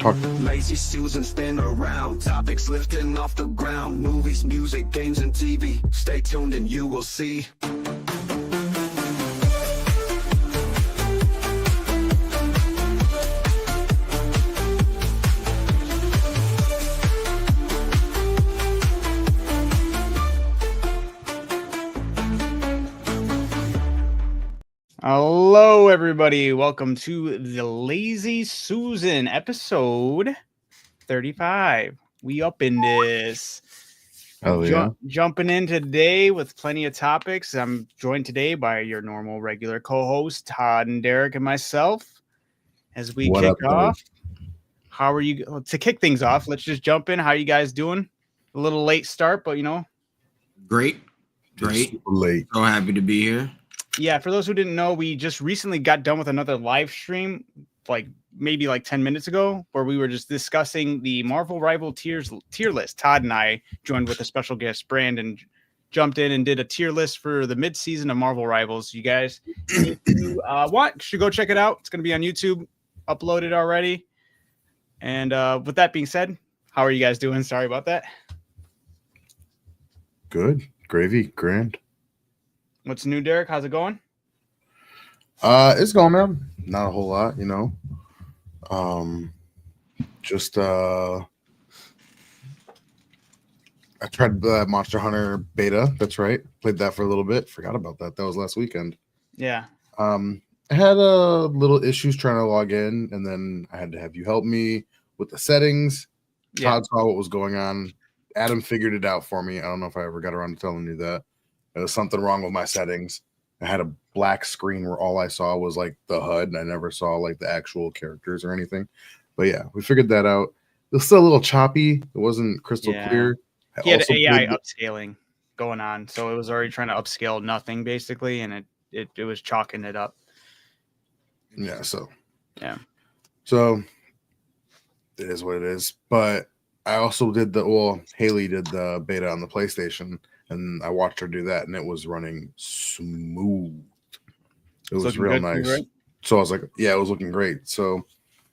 Talk. Lazy Susan spin around, topics lifting off the ground, movies, music, games, and TV. Stay tuned and you will see. Hello, everybody. Welcome to the Lazy Susan episode 35. We up in this. Oh, yeah. Jumping in today with plenty of topics. I'm joined today by your normal, regular co-host, Todd and Derek and myself. As we kick off, how are you? To kick things off, let's just jump in. How are you guys doing? A little late start, but Great. Super late. So happy to be here. Yeah, for those who didn't know, we just recently got done with another live stream, maybe 10 minutes ago, where we were just discussing the Marvel Rival tier list. Todd and I joined with a special guest, Brandon, jumped in and did a tier list for the mid-season of Marvel Rivals. You guys, if you want, should go check it out. It's going to be on YouTube, uploaded already. And with that being said, how are you guys doing? Sorry about that. Good. Gravy. Grand. What's new, Derek? How's it going? It's going, man. Not a whole lot, Just I tried the Monster Hunter beta. That's right. Played that for a little bit. Forgot about that. That was last weekend. Yeah. I had a little issues trying to log in, and then I had to have you help me with the settings. Yeah. Todd saw what was going on. Adam figured it out for me. I don't know if I ever got around to telling you that. There was something wrong with my settings. I had a black screen where all I saw was the HUD, and I never saw the actual characters or anything. But yeah, we figured that out. It was still a little choppy. It wasn't crystal clear. He had AI upscaling going on, so it was already trying to upscale nothing basically, and it was chalking it up. Yeah. So yeah. So it is what it is. But I also did Haley did the beta on the PlayStation. And I watched her do that, and it was running smooth. It was real nice. Right? So I was like, yeah, it was looking great. So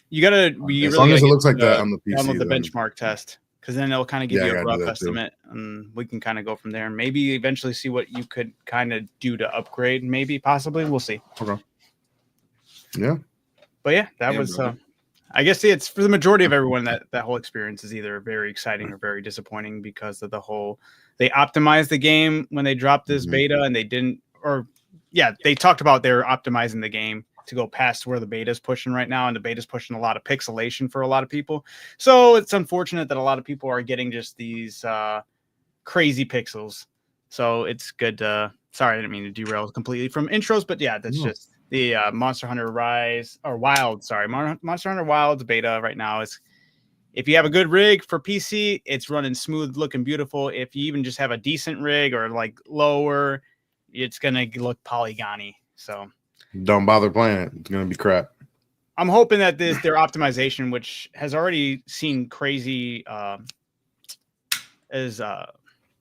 you gotta as long as it looks like that on the PC. Download the benchmark test, because then it'll kind of give you a rough estimate, and we can kind of go from there. And maybe eventually see what you could kind of do to upgrade. Maybe, possibly, we'll see. Okay. Yeah. But yeah, that was. I guess it's for the majority of everyone that whole experience is either very exciting or very disappointing because of the whole. They optimized the game when they dropped this beta, and they didn't. They talked about they're optimizing the game to go past where the beta is pushing right now, and the beta is pushing a lot of pixelation for a lot of people. So it's unfortunate that a lot of people are getting just these crazy pixels. So it's good. Sorry, I didn't mean to derail completely from intros, but yeah, that's just the Monster Hunter Wild. Sorry, Monster Hunter Wild's beta right now is. If you have a good rig for PC, it's running smooth, looking beautiful. If you even just have a decent rig or lower, it's gonna look polygony. So don't bother playing it. It's gonna be crap. I'm hoping that their optimization, which has already seen crazy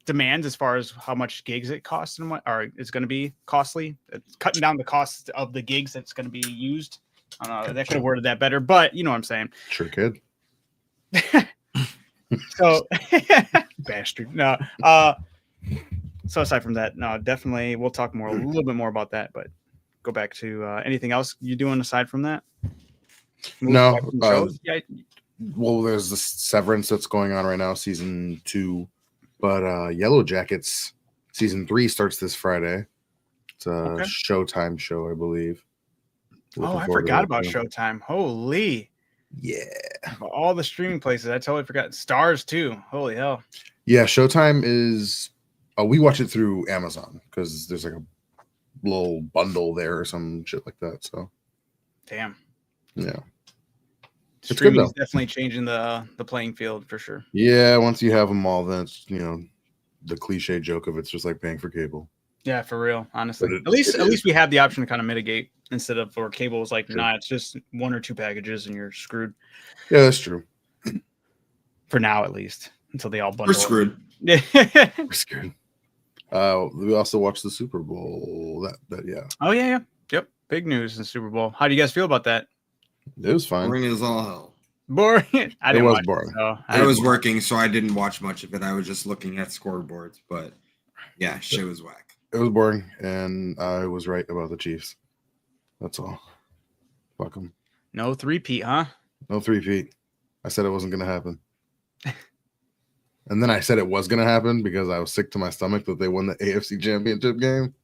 demands as far as how much gigs it costs and it's going to be costly. It's cutting down the cost of the gigs that's going to be used. I don't know. That could have worded that better, but you know what I'm saying. Sure could. So bastard. No. So aside from that, no, definitely we'll talk a little bit more about that, but go back to anything else you doing aside from that? No. Well, there's the Severance that's going on right now, season 2, but Yellow Jackets season 3 starts this Friday. It's a Showtime show, I believe. I forgot about Showtime. Holy. Yeah. All the streaming places. I totally forgot. Stars too. Holy hell. Yeah, Showtime is we watch it through Amazon because there's a little bundle there or some shit like that. So damn. Yeah. Streaming is definitely changing the playing field for sure. Yeah, once you have them all, then it's the cliche joke of it's just like paying for cable. Yeah, for real, honestly. At least we have the option to kind of mitigate instead of for cable is it's just 1 or 2 packages and you're screwed. Yeah, that's true. For now, at least, until they all bundle. We're screwed. We're screwed. We also watched the Super Bowl. Yeah. Oh yeah. Yep. Big news in the Super Bowl. How do you guys feel about that? It was fine. Boring as all hell. Boring. I didn't was watch boring. It, so I was working, so I didn't watch much of it. I was just looking at scoreboards, but yeah, shit was whack. It was boring, and I was right about the Chiefs. That's all. Fuck them. No 3-peat, huh? No 3-peat. I said it wasn't going to happen. And then I said it was going to happen because I was sick to my stomach that they won the AFC Championship game,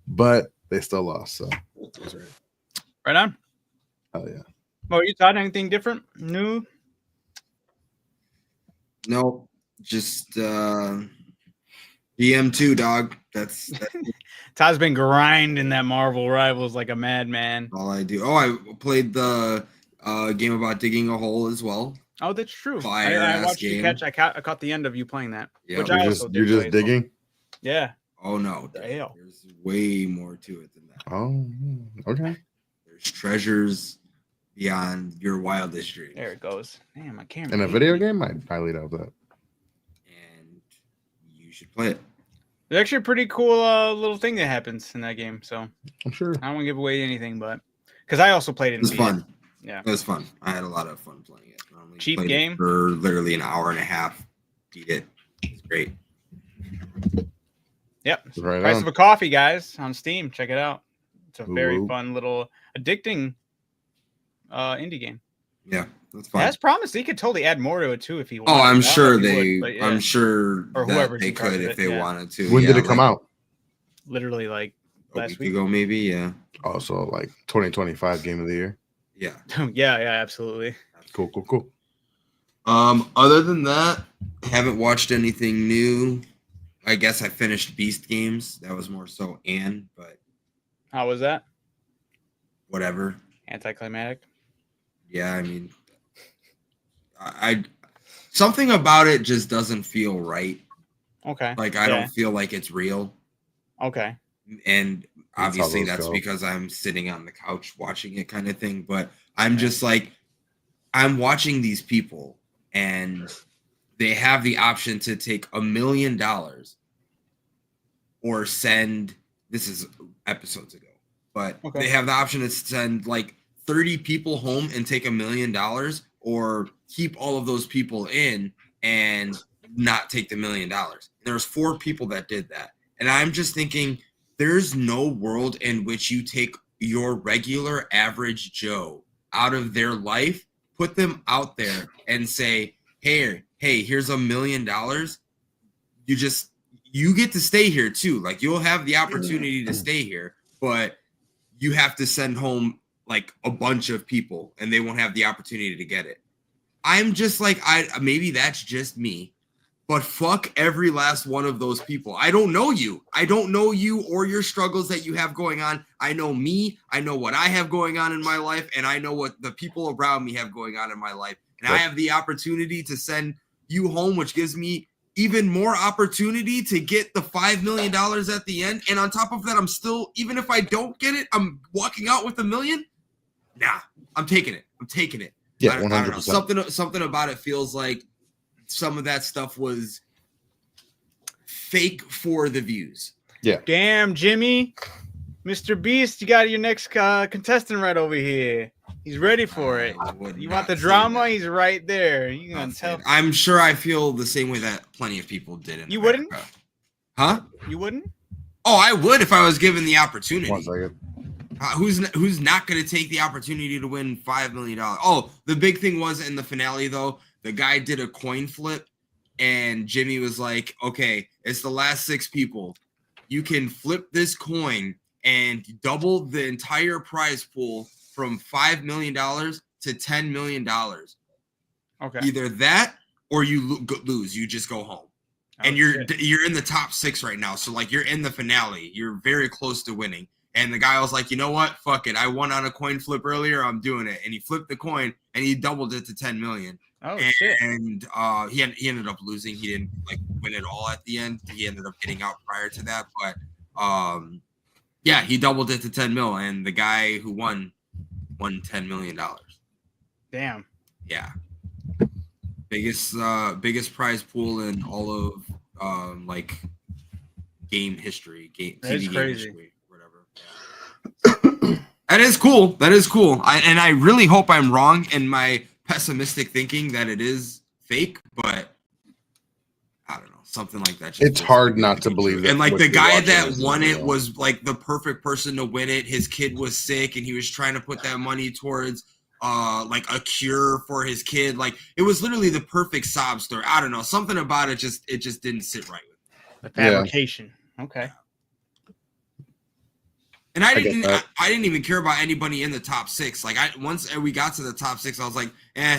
but they still lost. So it was right. Right on. Hell yeah. Well, you thought anything different? New? No, just DM2, dog. That's Todd's been grinding that Marvel Rivals like a madman. all I do. Oh, I played the game about digging a hole as well. Oh, that's true. I Fire-ass watched you game. catch. I caught the end of you playing that. Yeah. Which I also You're did just play as digging? well. Yeah. Oh no, The hell? there's way more to it than that. Oh, okay. There's treasures beyond your wildest dreams. There it goes. Damn, I can't. In a video game, I'd highly doubt that. And you should play it. There's actually a pretty cool little thing that happens in that game. So I'm sure. I don't want to give away anything, but because I also played it. It was fun. Yeah. It was fun. I had a lot of fun playing it. I only Cheap played game? it for literally an hour and a half. Beat it. It's great. Yep. Right Price on. of a coffee, guys, on Steam. Check it out. It's a very Ooh. fun little addicting indie game. Yeah, that's It fun. has promise. He could totally add more to it too if he Oh, wanted. I'm I sure don't know if he they. would, but yeah. I'm sure Or that whoever's they in charge could of if it, they yeah. wanted to. When Yeah, did it come like out? Literally like A last week week. ago, maybe. Yeah. Also, like 2025 game of the year. Yeah. yeah, absolutely. Cool. Other than that, haven't watched anything new. I guess I finished Beast Games. That was more so Anne, but How was that? whatever. Anticlimactic. Yeah, I mean, I something about it just doesn't feel right. Okay. Like I don't feel like it's real. Okay. And how obviously those that's go. because I'm sitting on the couch watching it kind of thing. But I'm just like, I'm watching these people and they have the option to take $1 million or send, this is episodes ago, but they have the option to send like 30 people home and take $1 million or keep all of those people in and not take the $1 million. There was 4 people that did that. And I'm just thinking, there's no world in which you take your regular average Joe out of their life, put them out there and say, hey, here's $1 million. You get to stay here too. Like you'll have the opportunity to stay here, but you have to send home like a bunch of people and they won't have the opportunity to get it. I'm just like, maybe that's just me, but fuck every last one of those people. I don't know you. I don't know you or your struggles that you have going on. I know me. I know what I have going on in my life, and I know what the people around me have going on in my life. And I have the opportunity to send you home, which gives me even more opportunity to get the $5 million at the end. And on top of that, I'm still, even if I don't get it, I'm walking out with $1 million. Nah, I'm taking it. Yeah, I don't know. 100%. Something about it feels like some of that stuff was fake for the views. Yeah. Damn, Jimmy. Mr. Beast, you got your next contestant right over here. He's ready for it. You want the drama? He's right there. You gonna tell? I'm sure I feel the same way that plenty of people did. You wouldn't? Huh? You wouldn't? Oh, I would if I was given the opportunity. 1 second. Who's not going to take the opportunity to win $5 million? Oh, the big thing was in the finale, though, the guy did a coin flip, and Jimmy was like, okay, it's the last 6 people. You can flip this coin and double the entire prize pool from $5 million to $10 million. Okay. Either that or you lose. You just go home. And you're in the top 6 right now. So, like, you're in the finale. You're very close to winning. And the guy was like, you know what? Fuck it. I won on a coin flip earlier. I'm doing it. And he flipped the coin and he doubled it to 10 million. Oh, shit. And he ended up losing. He didn't like win it all at the end. He ended up getting out prior to that. But yeah, he doubled it to 10 mil. And the guy who won $10 million. Damn. Yeah. Biggest prize pool in all of like game history. That's TV crazy. Game history. That is cool. And I really hope I'm wrong and my pessimistic thinking that it is fake, but I don't know, something like that. It's hard not to believe that. And like what the you're guy watching that is won it real. was like the perfect person to win it. His kid was sick and he was trying to put that money towards like a cure for his kid. Like it was literally the perfect sob story. I don't know. Something about it just didn't sit right with me. The fabrication. Yeah. Okay. And I didn't even care about anybody in the top 6. Like once we got to the top 6, I was like,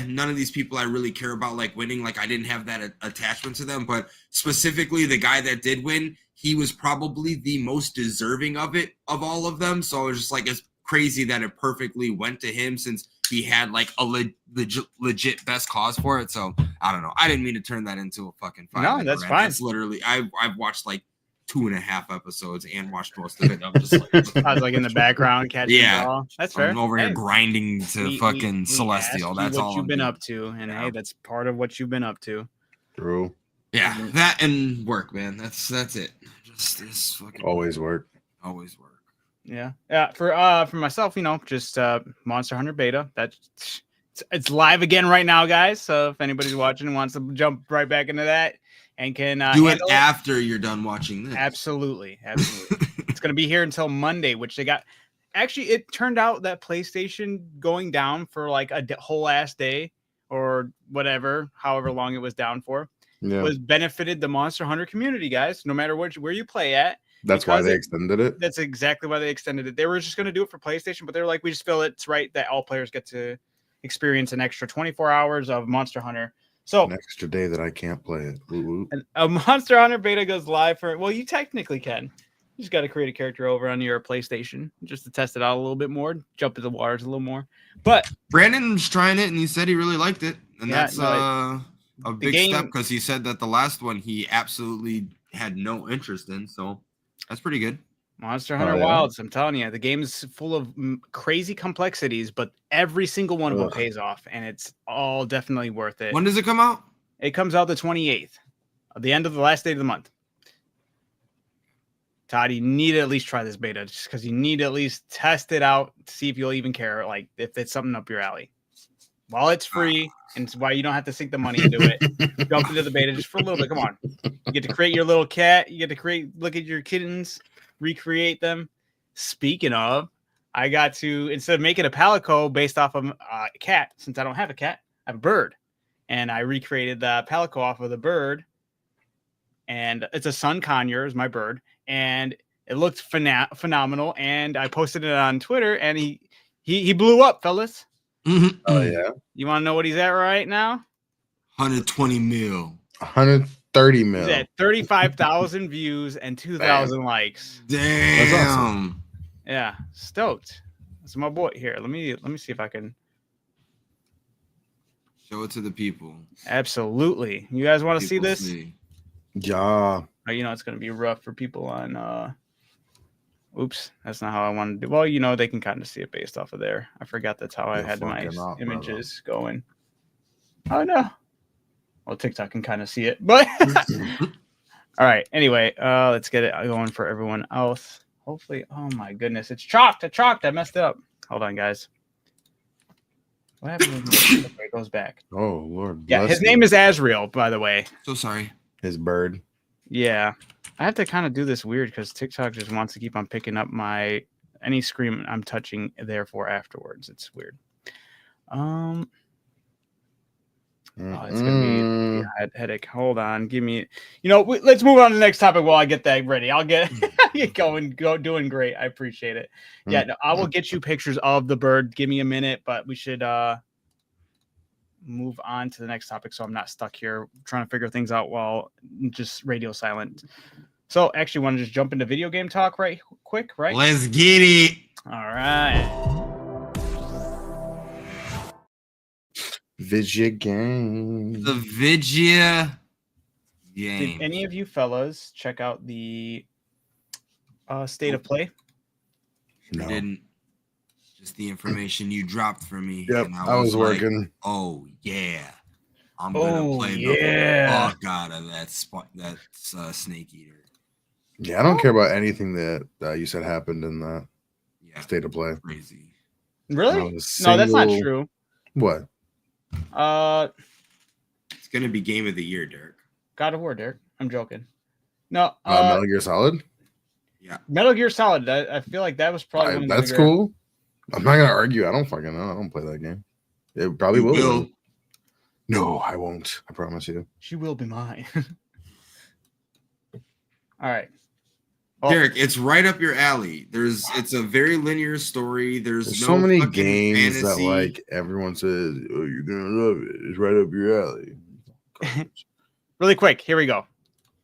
none of these people I really care about like winning. Like I didn't have that attachment to them. But specifically the guy that did win, he was probably the most deserving of it of all of them. So it was just like, it's crazy that it perfectly went to him since he had like a legit best cause for it. So I don't know. I didn't mean to turn that into a fucking fight. No, that's fine. That's literally, I've watched like 2.5 episodes and watched most of it. I'm just like, I was like in the background catching the ball. That's fair. I'm over here grinding to fucking Celestial. That's all you've been up to, and hey, that's part of what you've been up to. True. Yeah, that and work, man. That's it. Just this fucking always work. Always work. Yeah. For myself, just Monster Hunter Beta. It's live again right now, guys. So if anybody's watching and wants to jump right back into that. And can do it after you're done watching this. Absolutely. It's going to be here until Monday, which they got. Actually, it turned out that PlayStation going down for like a whole ass day or whatever, however long it was down for, was benefited the Monster Hunter community, guys. No matter where you play at. That's why they extended it. That's exactly why they extended it. They were just going to do it for PlayStation, but they're like, we just feel it's right that all players get to experience an extra 24 hours of Monster Hunter. So an extra day that I can't play it. Ooh. And a Monster Hunter Beta goes live for, well, you technically can. You just got to create a character over on your PlayStation just to test it out a little bit more, jump into the waters a little more. But Brandon's trying it and he said he really liked it. And that's a big step because he said that the last one he absolutely had no interest in. So that's pretty good. Monster Hunter Wilds, I'm telling you, the game's full of crazy complexities, but every single one of them pays off, and it's all definitely worth it. When does it come out? It comes out the 28th, the end of the last day of the month. Todd, you need to at least try this beta, just because you need to at least test it out to see if you'll even care, like if it's something up your alley. While it's free, and it's why you don't have to sink the money into it, jump into the beta just for a little bit. Come on, you get to create your little cat. You get to look at your kittens. Recreate them. Speaking of, I got to, instead of making a palico based off of a cat, since I don't have a cat, I have a bird. And I recreated the palico off of the bird. And it's a sun conure, is my bird. And it looked phenomenal. And I posted it on Twitter, and he blew up, fellas. Mm-hmm. Oh, yeah. You want to know what he's at right now? 120 mil. 130 mil. He's at 35,000 views and 2,000 likes. Damn. That's awesome. Yeah, stoked. That's my boy here. Let me see if I can show it to the people. Absolutely. You guys want to see this? Yeah. It's going to be rough for people on oops, that's not how I wanted to do. Well, they can kind of see it based off of there. I forgot that's how I had my images going. Oh no. Well, TikTok can kind of see it, but all right. Anyway, let's get it going for everyone else. Hopefully, oh my goodness, it's chalked. I messed it up. Hold on, guys. What happened when it goes back? Oh Lord. Yeah, his name is Azrael, by the way. So sorry. His bird. Yeah, I have to kind of do this weird because TikTok just wants to keep on picking up any screen I'm touching. Therefore, afterwards, it's weird. Oh, it's gonna be a headache. Hold on, give me. Let's move on to the next topic while I get that ready. I'll get doing great. I appreciate it. Yeah, no, I will get you pictures of the bird. Give me a minute, but we should move on to the next topic so I'm not stuck here trying to figure things out while just radio silent. So, actually, want to just jump into video game talk right quick, right? Let's get it. All right. Vidya game. The Vidya game. Did any of you fellas check out the state of play? No. I didn't. Just the information you dropped for me. Yep, and I was working. Oh yeah, I'm gonna play the fuck out of that snake eater. Yeah, I don't care about anything that you said happened in that state of play. Crazy. Really? No, that's not true. What? It's gonna be game of the year, Derek. God of War, Derek. I'm joking. No, Metal Gear Solid. Yeah, Metal Gear Solid. I feel like that was probably one of the That's bigger- cool. I'm not gonna argue. I don't fucking know. I don't play that game. It probably You will. will. No, I won't. I promise you. She will be mine. All right. Well, Derek, it's right up your alley. It's a very linear story. There's no so many fucking games that fantasy. like everyone says, "Oh, you're gonna love it. It's right up your alley." really quick, here we go.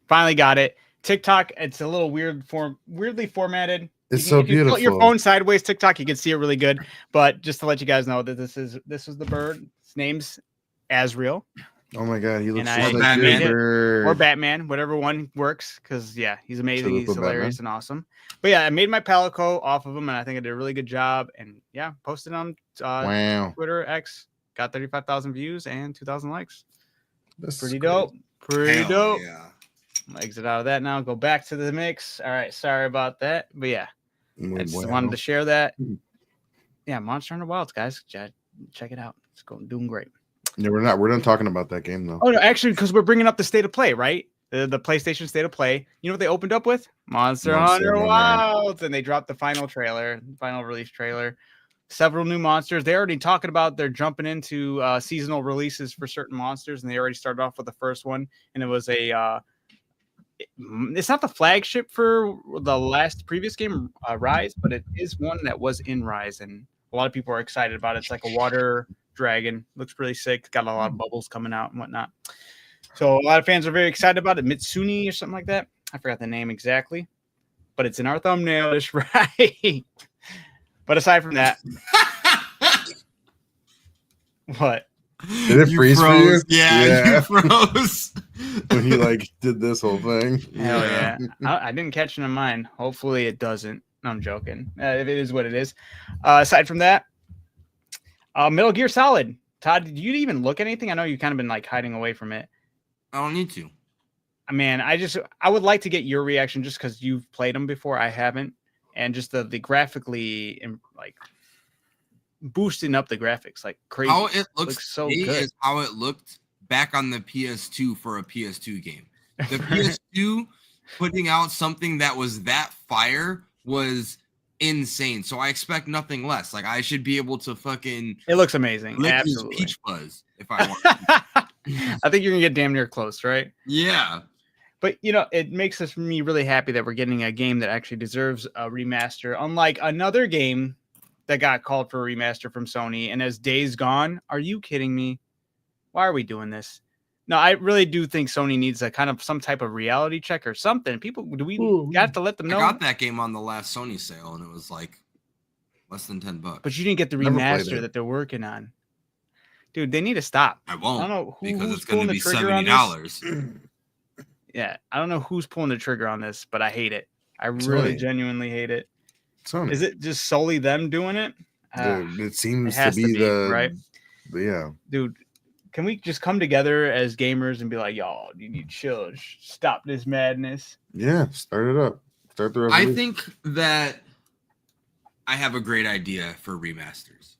Finally got it. TikTok, it's a little weirdly formatted. It's If so you beautiful. Put your phone sideways, TikTok, you can see it really good. But just to let you guys know that this is the bird. His name's Azrael. Oh my god, he looks And just I- like Batman. your bird. Or Batman, whatever one works, because yeah, he's amazing. Should we He's put hilarious Batman? and awesome. But yeah, I made my Palico off of him, and I think I did a really good job. And yeah, posted on Wow, Twitter X, got 35,000 views and 2,000 likes. that's Pretty great. dope. Pretty Hell dope. yeah. I'm gonna exit out of that now. Go back to the mix. All right, sorry about that, but yeah, I just wanted to share that. Yeah, Monster Hunter Wilds, guys, check it out. It's doing great. Yeah, we're not. We're done talking about that game though. Oh no, actually, because we're bringing up the state of play, right? The PlayStation state of play. You know what they opened up with? Monster Hunter Hunter, Wilds, and they dropped the final release trailer. Several new monsters. They're already talking about they're jumping into seasonal releases for certain monsters, and they already started off with the first one, and it was a. It's not the flagship for the previous game, Rise, but it is one that was in Rise, and a lot of people are excited about it. It's like a water dragon. Looks really sick. Got a lot of bubbles coming out and whatnot. So a lot of fans are very excited about it. Mitsuni or something like that. I forgot the name exactly, but it's in our thumbnail. It's right. But aside from that, what? Did it freeze for you? Yeah, you froze. When he like did this whole thing. Hell yeah. I didn't catch it in mine. Hopefully it doesn't. No, I'm joking. If it is what it is. Aside from that, Metal Gear Solid. Todd, did you even look at anything? I know you've kind of been like hiding away from it. I don't need to. Man, I would like to get your reaction just because you've played them before. I haven't. And just the graphically like boosting up the graphics like crazy. How it looks so good good. is how it looked back on the PS2 for a PS2 game. The PS2 putting out something that was that fire was insane. So I expect nothing less. Like I should be able to fucking It looks amazing. lick his Absolutely. peach fuzz if I want to. I think you're gonna get damn near close, right? Yeah. But it makes me really happy that we're getting a game that actually deserves a remaster, unlike another game that got called for a remaster from Sony. And as Days Gone, are you kidding me? Why are we doing this? No, I really do think Sony needs a kind of some type of reality check or something. People, got to let them know? I got that game on the last Sony sale and it was like less than $10. But you didn't get the Never played remaster it. that they're working on. Dude, they need to stop. I won't. I don't know because who's it's going pulling to the be trigger on this. $70. Yeah, I don't know who's pulling the trigger on this, but I hate it. I really Sony. genuinely hate it. Sony. Is it just solely them doing it? Dude, it seems it has to be the right? Yeah. Dude, can we just come together as gamers and be like, y'all, you need to chill, stop this madness? Yeah. Start it up. Start the I revolution. think that I have a great idea for remasters.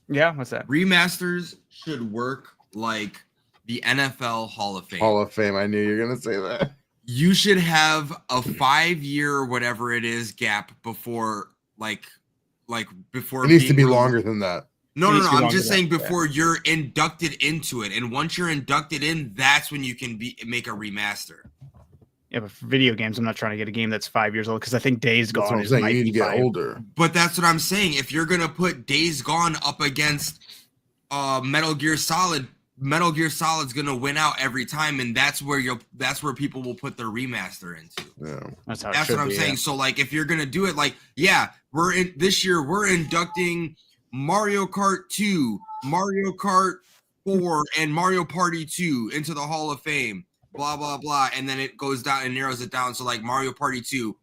Yeah, what's that? Remasters should work like the NFL Hall of Fame. Hall of Fame. I knew you were gonna say that. You should have a 5-year whatever it is gap before before It needs to being be released. longer than that. No, It needs to be I'm longer just than saying that, before you're inducted into it. And once you're inducted in, that's when you can make a remaster. Yeah, but for video games, I'm not trying to get a game that's 5 years old because I think Days That's what Gone I'm is saying. might You need be to get 5. older. But that's what I'm saying. If you're gonna put Days Gone up against Metal Gear Solid, Metal Gear Solid's gonna win out every time, and that's where people will put their remaster into. Yeah. That's how it That's should what I'm be, saying. yeah. So like if you're gonna do it, like, yeah, this year we're inducting Mario Kart 2, Mario Kart 4, and Mario Party 2 into the Hall of Fame. Blah blah blah, and then it goes down and narrows it down. So like Mario Party 2,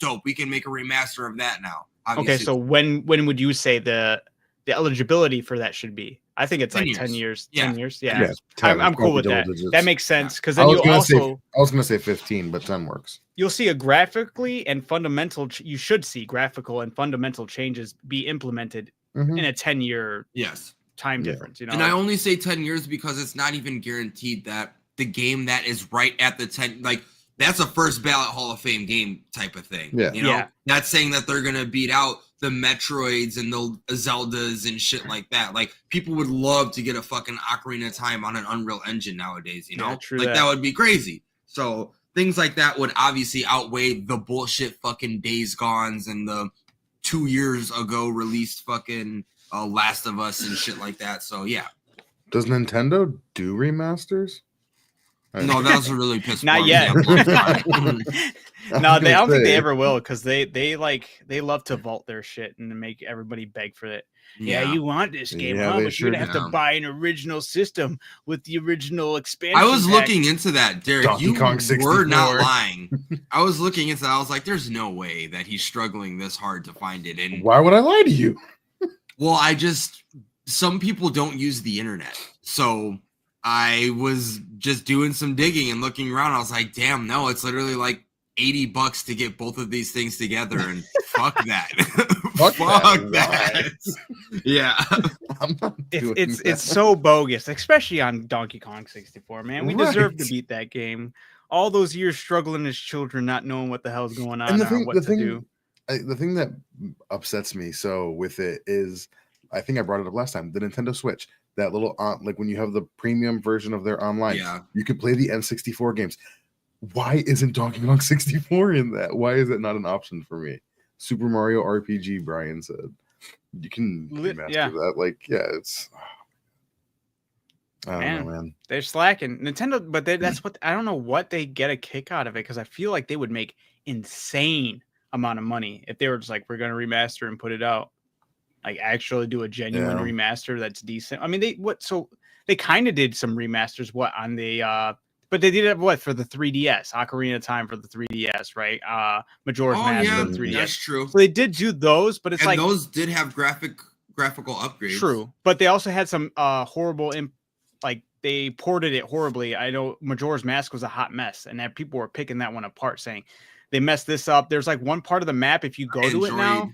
dope, we can make a remaster of that now. Obviously. Okay, so when would you say the eligibility for that should be? I think it's 10 like 10 years. years. Yeah. 10 years. Yeah. 10, I'm cool probably with double that. digits. That makes sense because I then was you gonna say 15, but 10 works. you'll see a graphically and fundamental. You should see graphical and fundamental changes be implemented Mhm. in a 10-year yes, time difference, you know. And I only say 10 years because it's not even guaranteed that the game that is right at the 10, like that's a first ballot Hall of Fame game type of thing. Yeah. You know, Yeah. not saying that they're going to beat out the Metroids and the Zeldas and shit like that. Like people would love to get a fucking Ocarina of Time on an Unreal Engine nowadays, you know, Yeah, true like that. that would be crazy. So things like that would obviously outweigh the bullshit fucking Days Gones and the 2 years ago released fucking Last of Us and shit like that. So yeah. Does Nintendo do remasters? No, that was a really piss Not poor yet. example. No, I don't think they say. ever will, because they love to vault their shit and make everybody beg for it. Yeah, you want this game, Yeah, huh? they But you're gonna sure have to do. buy an original system with the original expansion. I was pack. looking into that, Derek. Donkey You Kong were 64. not lying. I was looking into that. I was like, there's no way that he's struggling this hard to find it. And Why would I lie to you? well, some people don't use the internet. So I was just doing some digging and looking around. I was like, damn, no, it's literally like $80 to get both of these things together. And fuck that. Fuck Fuck that. that. Yeah. I'm not doing It's that. so bogus, especially on Donkey Kong 64, man. We deserve to Right. beat that game. All those years struggling as children, not knowing what the hell's going on And the or thing, what the to thing, do. the thing that upsets me so with it is, I think I brought it up last time. The Nintendo Switch, that little like when you have the premium version of their online, Yeah. you could play the N64 games. Why isn't Donkey Kong 64 in that? Why is it not an option for me? Super Mario RPG, Brian said. You can remaster yeah. that. Like, yeah, it's. I don't Man. know, man. They're slacking. Nintendo, but that's what I don't know what they get a kick out of it, because I feel like they would make insane amount of money if they were just like, we're gonna remaster and put it out. Like actually do a genuine Yeah. remaster that's decent. I mean, they kind of did some remasters on the but they did it for the 3DS, Ocarina of Time for the 3DS, right? Majora's Mask yeah, for the 3DS. that's true. So they did do those, but it's And like those did have graphical upgrades. true, but they also had some horrible like they ported it horribly. I know Majora's Mask was a hot mess, and that people were picking that one apart, saying they messed this up. There's like one part of the map, if you go to it now,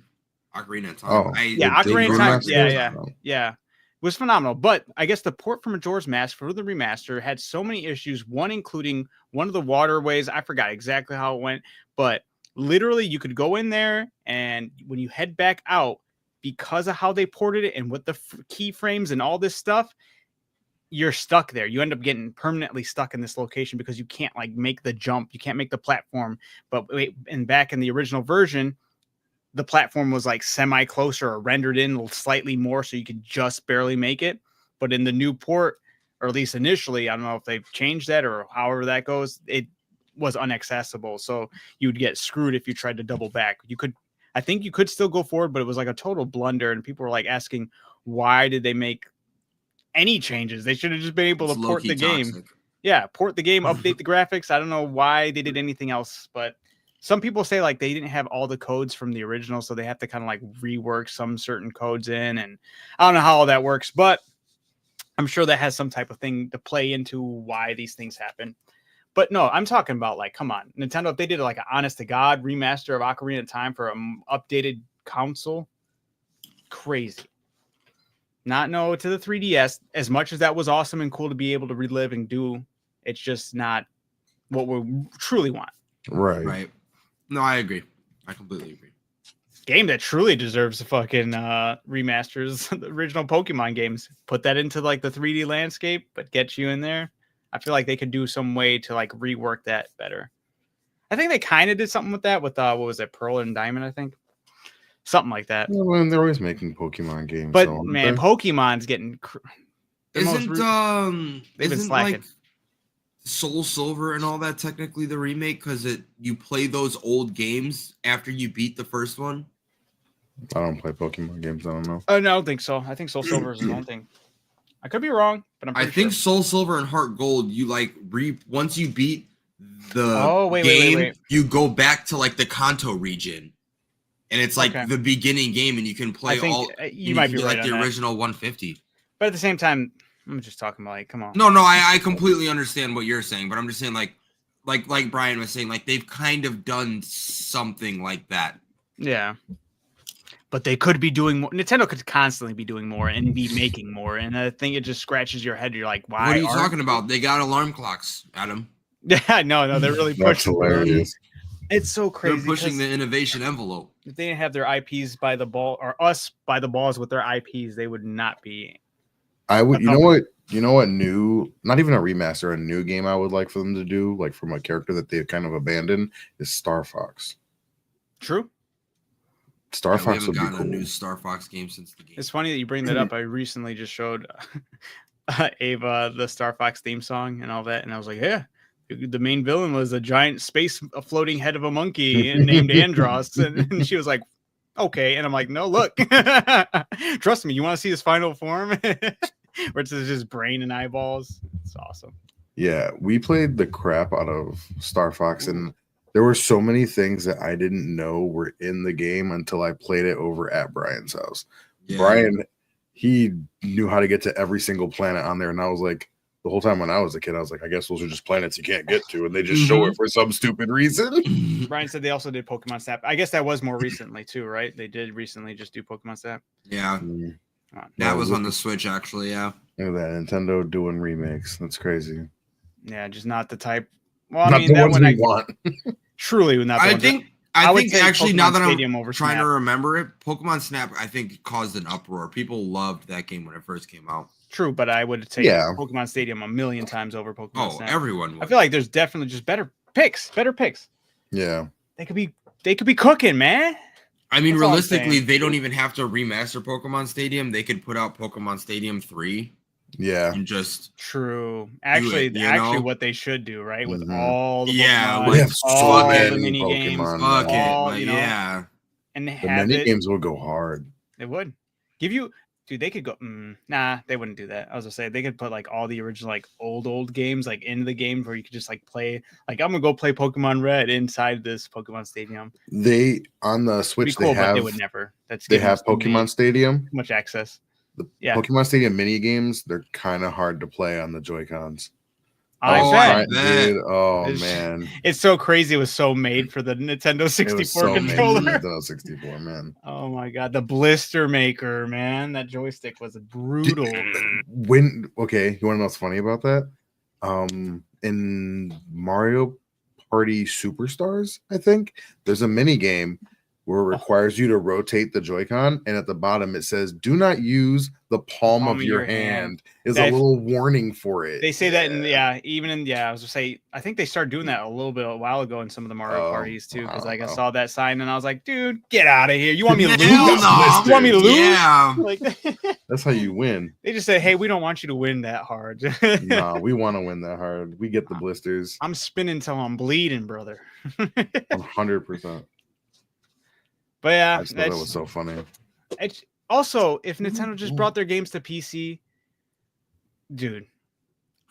Ocarina of Time. Oh, Yeah, they Ocarina of Time. remastered? yeah, it was phenomenal. But I guess the port for Majora's Mask for the remaster had so many issues. One including one of the waterways. I forgot exactly how it went, but literally you could go in there, and when you head back out, because of how they ported it and with the keyframes and all this stuff, you're stuck there. You end up getting permanently stuck in this location because you can't like make the jump. You can't make the platform. But and back in the original version, the platform was like semi closer or rendered in slightly more, so you could just barely make it. But in the new port, or at least initially, I don't know if they've changed that or however that goes, it was inaccessible. So you would get screwed if you tried to double back. I think you could still go forward, but it was like a total blunder. And people were like asking, why did they make any changes? They should have just been able to port the game. Yeah, port the game, update the graphics. I don't know why they did anything else, but some people say like they didn't have all the codes from the original, so they have to kind of like rework some certain codes in, and I don't know how all that works, but I'm sure that has some type of thing to play into why these things happen. But no, I'm talking about like, come on, Nintendo, if they did like an honest to God remaster of Ocarina of Time for an updated console, crazy. Not no to the 3DS, as much as that was awesome and cool to be able to relive and do, it's just not what we truly want. Right. No, I agree. I completely agree. Game that truly deserves a fucking remasters, the original Pokemon games. Put that into like the 3D landscape, but get you in there. I feel like they could do some way to like rework that better. I think they kind of did something with that with what was it, Pearl and Diamond, I think. Something like that. Yeah, well, they're always making Pokemon games. But so, man, Pokemon's getting Isn't they've been slacking. like Soul Silver and all that technically the remake, because you play those old games after you beat the first one? I don't play Pokemon games. I don't know. Oh no, I don't think so. I think Soul Silver is his own thing. I could be wrong, but I'm I pretty think sure. Soul Silver and Heart Gold, you like once you beat the wait. game, you go back to like the Kanto region, and it's like Okay. the beginning game, and you can play I think all. you might can be get, right like on the that. original 150. But at the same time, I'm just talking about like, come on. No, I completely understand what you're saying, but I'm just saying like Brian was saying, like they've kind of done something like that. Yeah. but they could be doing more. Nintendo could constantly be doing more and be making more. And I think it just scratches your head. You're like, why? What are you talking about? They got alarm clocks, Adam. Yeah, no, they're really That's pushing. hilarious. It's so crazy. They're pushing the innovation envelope. If they didn't have their IPs by the ball, or us by the balls with their IPs, they would not be. I would, you know what new, not even a remaster, a new game I would like for them to do, like from a character that they've kind of abandoned, is Star Fox. True. Star Fox would be gotten cool. a new Star Fox game since the game. It's funny that you bring that up. I recently just showed Ava the Star Fox theme song and all that, and I was like, yeah. The main villain was a giant space floating head of a monkey named Andros. And she was like, okay. And I'm like, no, look, trust me. You want to see his final form? Where it's just brain and eyeballs. It's awesome. Yeah, we played the crap out of Star Fox, and there were so many things that I didn't know were in the game until I played it over at Brian's house. Yeah. Brian, he knew how to get to every single planet on there, and I was like, the whole time when I was a kid, I was like, I guess those are just planets you can't get to, and they just show it for some stupid reason. Brian said they also did Pokemon Snap. I guess that was more recently too, right? They did recently just do Pokemon Snap. Yeah. That was on the Switch, actually, yeah. Look at that, Nintendo doing remakes. That's crazy. Yeah, just not the type. Well, I not mean, the that ones one we want. Truly would not. I think actually, Pokemon now that Stadium I'm over trying Snap. to remember it, Pokemon Snap, I think, caused an uproar. People loved that game when it first came out. True, but I would take Pokemon Stadium a million times over Pokemon Snap. Everyone would. I feel like there's definitely just better picks. Yeah. They could be cooking, man. I mean, realistically, they don't even have to remaster Pokemon Stadium. They could put out Pokemon Stadium 3. Yeah. And just true. Actually, what they should do, right? With all the Pokemon, we have so many the mini games. Yeah. And the mini games will go hard. They would. Give you they could go. Nah, they wouldn't do that. I was gonna say they could put like all the original like old games like into the game where you could just like play. Like I'm gonna go play Pokemon Red inside this Pokemon Stadium. They on the Switch cool, they have. They would never. They have Pokemon Stadium. Too much access. The Pokemon Stadium mini games, they're kind of hard to play on the Joy-Cons. Man, it's so crazy. It was so made for the Nintendo 64 controller. Nintendo 64, man. Oh my god, the blister maker, man. That joystick was brutal. You want to know what's funny about that? In Mario Party Superstars, I think there's a mini game where it requires you to rotate the Joy-Con, and at the bottom it says, "Do not use the palm of your hand." Is a little warning for it. They say that I was gonna say, I think they started doing that a while ago in some of the Mario parties too, because I saw that sign and I was like, dude, get out of here. You want me to lose? No. You want me to lose? Yeah. Like that's how you win. They just say, hey, we don't want you to win that hard. No, we want to win that hard. We get the blisters. I'm spinning till I'm bleeding, brother. 100%. But yeah, I just thought that was so funny. Also, if Nintendo just brought their games to PC, dude,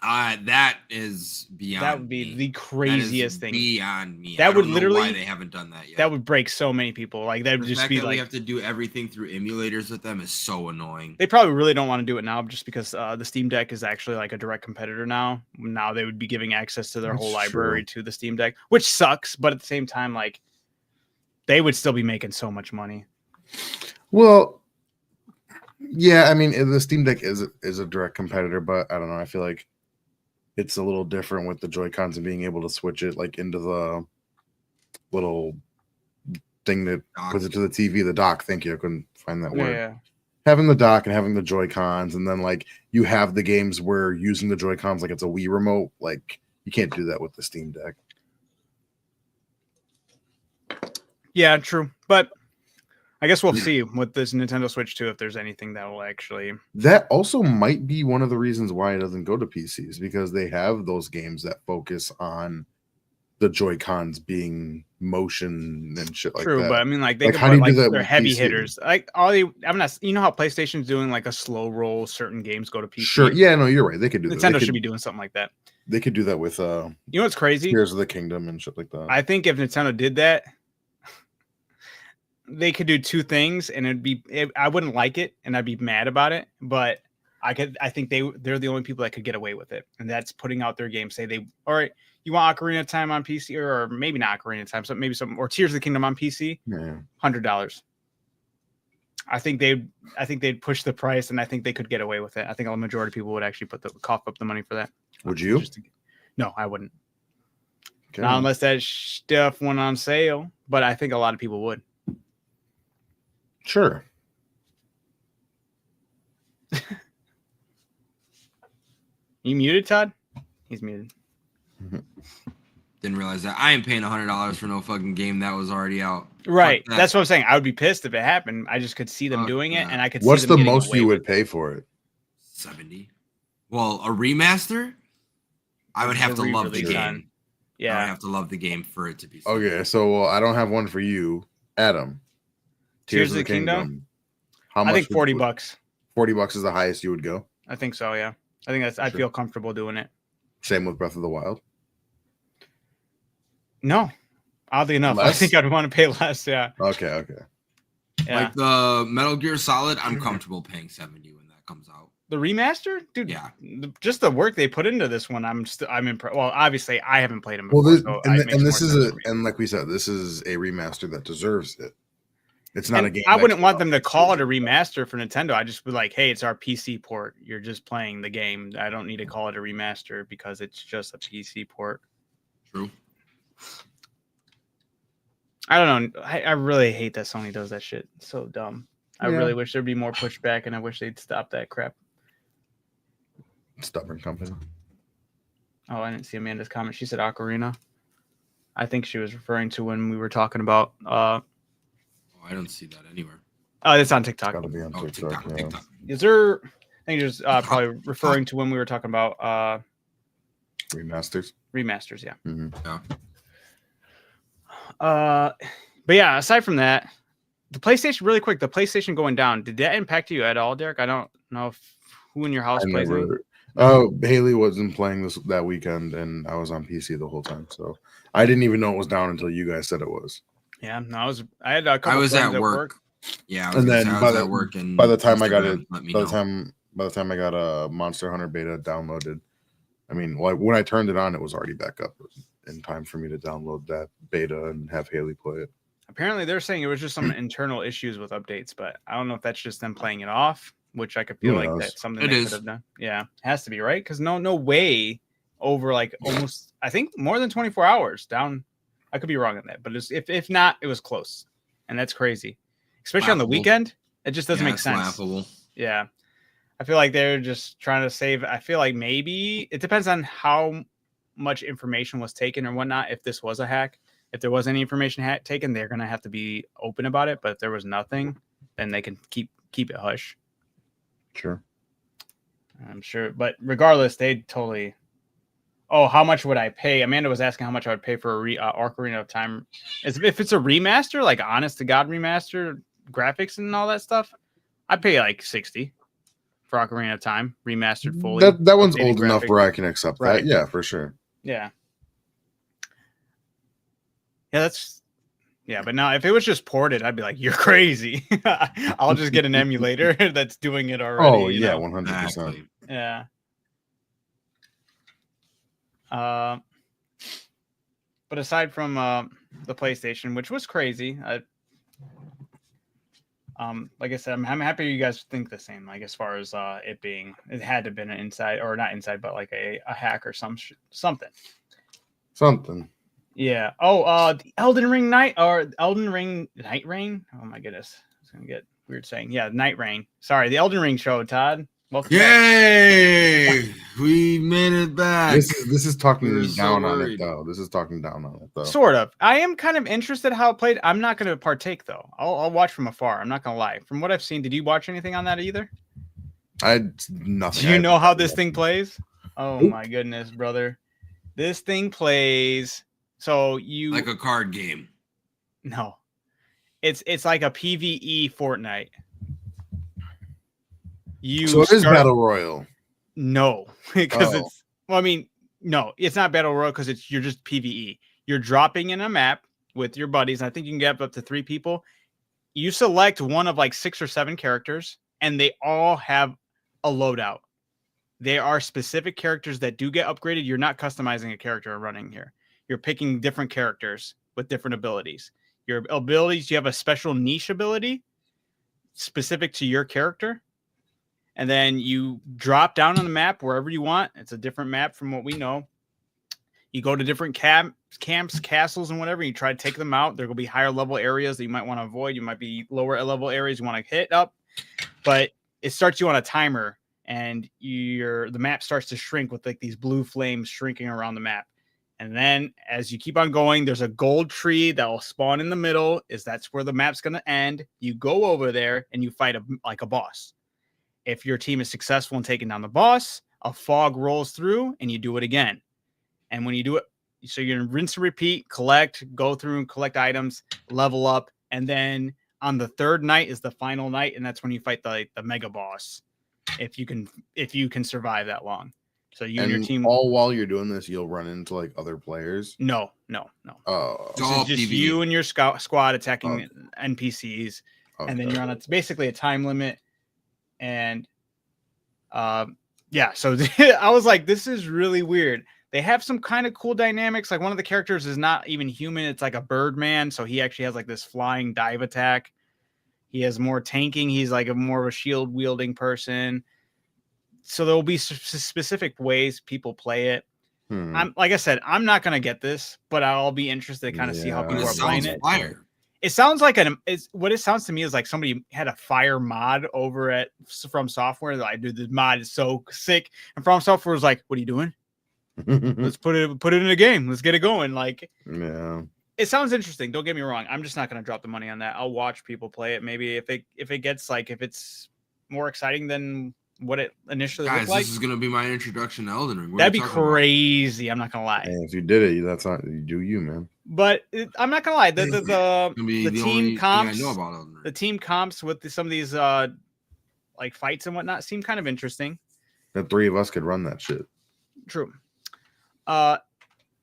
that is beyond. That would be the craziest thing. Beyond me. That would literally. Why they haven't done that yet? That would break so many people. Like that would just be like we have to do everything through emulators with them is so annoying. They probably really don't want to do it now, just because the Steam Deck is actually like a direct competitor now. Now they would be giving access to their whole library to the Steam Deck, which sucks. But at the same time, like they would still be making so much money. Well, yeah, I mean the Steam Deck is a direct competitor, but I don't know. I feel like it's a little different with the Joy-Cons and being able to switch it like into the little thing that puts it to the TV, the dock. Thank you. I couldn't find that word. Yeah. Having the dock and having the Joy-Cons, and then like you have the games where using the Joy-Cons like it's a Wii remote. Like you can't do that with the Steam Deck. Yeah, true. But I guess we'll see with this Nintendo Switch 2 if there's anything that will actually. That also might be one of the reasons why it doesn't go to PCs, because they have those games that focus on the Joy-Cons being motion and shit like that. True, but I mean, like they could how do you put, do that their with heavy PC? hitters. Like I'm not. You know how PlayStation's doing like a slow roll. Certain games go to PC. Sure. Yeah. No, you're right. They could do that. Nintendo should be doing something like that. They could do that with You know what's crazy? Tears of the Kingdom and shit like that. I think if Nintendo did that, they could do two things, and I wouldn't like it, and I'd be mad about it. But I think they're the only people that could get away with it, and that's putting out their game. Say all right, you want Ocarina of Time on PC, or maybe not Ocarina of Time, so maybe or Tears of the Kingdom on PC, Yeah. $100. I think they'd push the price, and I think they could get away with it. I think a majority of people would actually cough up the money for that. Would you? No, I wouldn't. Okay. Not unless that stuff went on sale, but I think a lot of people would. Sure. You muted, Todd? He's muted. Didn't realize that. I ain't paying $100 for no fucking game that was already out. Right. That's what I'm saying. I would be pissed if it happened. I just could see them doing it, and I could see them getting most away you with would pay for it? 70. Well, a remaster? I would have to love the game. Yeah. I would have to love the game for it to be. Okay, so I don't have one for you, Adam. Tears of the Kingdom. How much? I think $40. $40 is the highest you would go. I think so. Yeah. I think I feel comfortable doing it. Same with Breath of the Wild. No, oddly enough, Less? I think I'd want to pay less. Yeah. Okay. Yeah. Like the Metal Gear Solid, I'm comfortable paying 70 when that comes out. The remaster, dude. Yeah. Just the work they put into this one, I'm impressed. Well, obviously, I haven't played them Well, before. and like we said, this is a remaster that deserves it. It's not a game. I wouldn't want them to call it a remaster for Nintendo. I just be like, hey, it's our PC port. You're just playing the game. I don't need to call it a remaster because it's just a PC port. True. I don't know. I really hate that Sony does that shit. It's so dumb. I really wish there'd be more pushback, and I wish they'd stop that crap. Stubborn company. Oh, I didn't see Amanda's comment. She said Ocarina. I think she was referring to when we were talking about. I don't see that anywhere. Oh, it's on TikTok. Gotta be on TikTok. Yeah. TikTok. Is there? I think you're just probably referring to when we were talking about remasters. Remasters, yeah. Mm-hmm. Yeah. But yeah, aside from that, the PlayStation, really quick, the PlayStation going down, did that impact you at all, Derek? I don't know if who in your house plays it. Oh, Haley wasn't playing that weekend, and I was on PC the whole time, so I didn't even know it was down until you guys said it was. Yeah, no, I had a couple. I was at work. Yeah, and then by the time I got it, by the time I got a Monster Hunter beta downloaded, I mean, like when I turned it on, it was already back up in time for me to download that beta and have Haley play it. Apparently, they're saying it was just some internal issues with updates, but I don't know if that's just them playing it off, which I could feel like that's something they could have done. Yeah, it has to be, right? Because no way over like almost, I think more than 24 hours down. I could be wrong on that, but if not, it was close, and that's crazy, especially on the weekend. It just doesn't make sense. Laughable. Yeah, I feel like they're just trying to save. I feel like maybe it depends on how much information was taken or whatnot. If this was a hack, if there was any information taken, they're gonna have to be open about it. But if there was nothing, then they can keep it hush. Sure, I'm sure. But regardless, they'd totally. Oh, how much would I pay? Amanda was asking how much I would pay for a Ocarina of Time. If it's a remaster, like honest to God remaster, graphics and all that stuff, I'd pay like $60 for Ocarina of Time remastered fully. That one's old enough where I can accept that. Yeah, for sure. Yeah. Yeah, but now if it was just ported, I'd be like, you're crazy. I'll just get an emulator that's doing it already. Oh, yeah, 100%. Yeah. But aside from the PlayStation, which was crazy, like I said, I'm happy you guys think the same. Like as far as it had to have been an inside or not inside, but like a hack or something. Yeah. Oh, the Elden Ring Night Rain. Oh my goodness, it's gonna get weird saying. Yeah, Night Rain. Sorry, the Elden Ring show, Todd. Welcome Yay! We made it back. This is talking down on it, though. This is talking down on it, though. Sort of. I am kind of interested how it played. I'm not going to partake, though. I'll watch from afar. I'm not going to lie. From what I've seen, did you watch anything on that either? Nothing. Do you know how this thing plays? Oh my goodness, brother! This thing plays so you like a card game. No, it's like a PvE Fortnite. So it is Battle Royale. No, because no, it's not Battle Royale because you're just PvE. You're dropping in a map with your buddies. I think you can get up to 3 people. You select one of like 6 or 7 characters, and they all have a loadout. There are specific characters that do get upgraded. You're not customizing a character or running here. You're picking different characters with different abilities. Your abilities, you have a special niche ability specific to your character. And then you drop down on the map wherever you want. It's a different map from what we know. You go to different camps, castles, and whatever. You try to take them out. There will be higher level areas that you might want to avoid. You might be lower level areas you want to hit up. But it starts you on a timer, and the map starts to shrink with like these blue flames shrinking around the map. And then as you keep on going, there's a gold tree that will spawn in the middle. That's where the map's going to end. You go over there and you fight like a boss. If your team is successful in taking down the boss, a fog rolls through and you do it again. And when you do it, so you're going to rinse and repeat, go through and collect items, level up. And then on the third night is the final night. And that's when you fight the mega boss. If you can survive that long. So you and your team, all while you're doing this, you'll run into like other players. No. Oh, it's just you and your squad attacking NPCs. Okay. And then you're on basically a time limit. And yeah, so I was like, this is really weird. They have some kind of cool dynamics. Like one of the characters is not even human. It's like a bird man. So he actually has like this flying dive attack. He has more tanking. He's like more of a shield wielding person. So there will be specific ways people play it. I'm like I said, I'm not going to get this, but I'll be interested to kind of see how people are playing it. Fire. It sounds like what it sounds to me is like somebody had a fire mod over at From Software. Like, dude, this mod is so sick. And From Software was like, what are you doing? Let's put it in a game. Let's get it going. Like, yeah, it sounds interesting. Don't get me wrong. I'm just not going to drop the money on that. I'll watch people play it. Maybe if it gets like, if it's more exciting than what it initially looked like. This is going to be my introduction to Elden Ring. That'd be crazy. I'm not going to lie. And if you did it, that's not you do you, man. But I'm not going to lie. The team comps, I know about Elden Ring. The team comps with some of these like fights and whatnot seem kind of interesting. The three of us could run that shit. True. What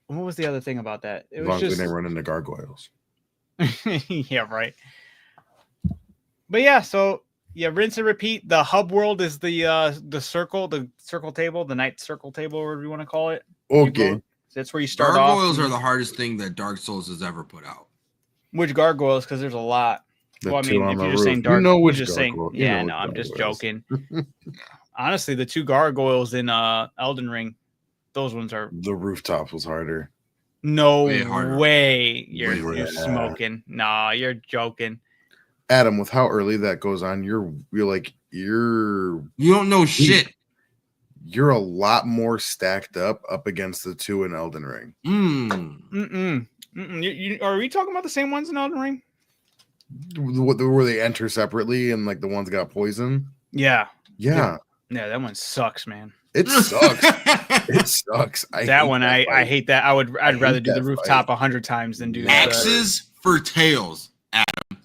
was the other thing about that? It was just they run into gargoyles. Yeah, right. But yeah, so yeah, rinse and repeat. The hub world is the circle table, the night circle table, or whatever you want to call it. Okay. That's where you start Gargoyles off. are the hardest thing that Dark Souls has ever put out. Which gargoyles? Because there's a lot. Well, I mean, if you're just saying dark, which just saying, yeah, no, I'm just joking. Honestly, the two gargoyles in Elden Ring, those ones are. The rooftops was harder. No way. You're smoking. Nah, you're joking. Adam, with how early that goes on, you don't know shit. You're a lot more stacked up against the two in Elden Ring. Are we talking about the same ones in Elden Ring? Where they enter separately and like the ones got poison? Yeah. Yeah. Yeah, that one sucks, man. It sucks. It sucks. I hate that. I'd rather do the rooftop 100 times than do axes for tails, Adam.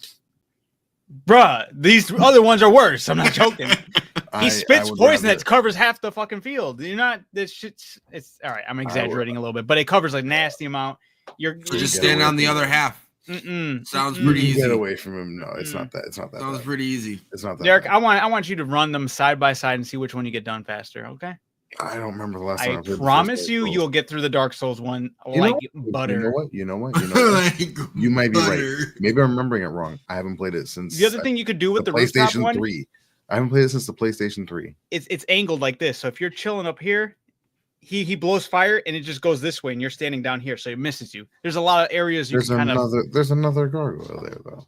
Bruh, these other ones are worse. I'm not joking. He spits poison that covers half the fucking field. You're not. This shit's. It's all right. I'm exaggerating a little bit, but it covers a nasty amount. You're just stand on the other half. Sounds pretty easy. Get away from him. No, it's not that. It's not that. Sounds pretty easy. It's not that. Derek, I want you to run them side by side and see which one you get done faster. Okay. I don't remember the last time. I promise you'll get through the Dark Souls one like butter. You know what? You might be right. Maybe I'm remembering it wrong. I haven't played it since. The other thing you could do with the PlayStation one, 3. I haven't played it since the PlayStation 3. It's angled like this. So if you're chilling up here, he blows fire and it just goes this way, and you're standing down here, so it misses you. There's a lot of areas there's another gargoyle there though.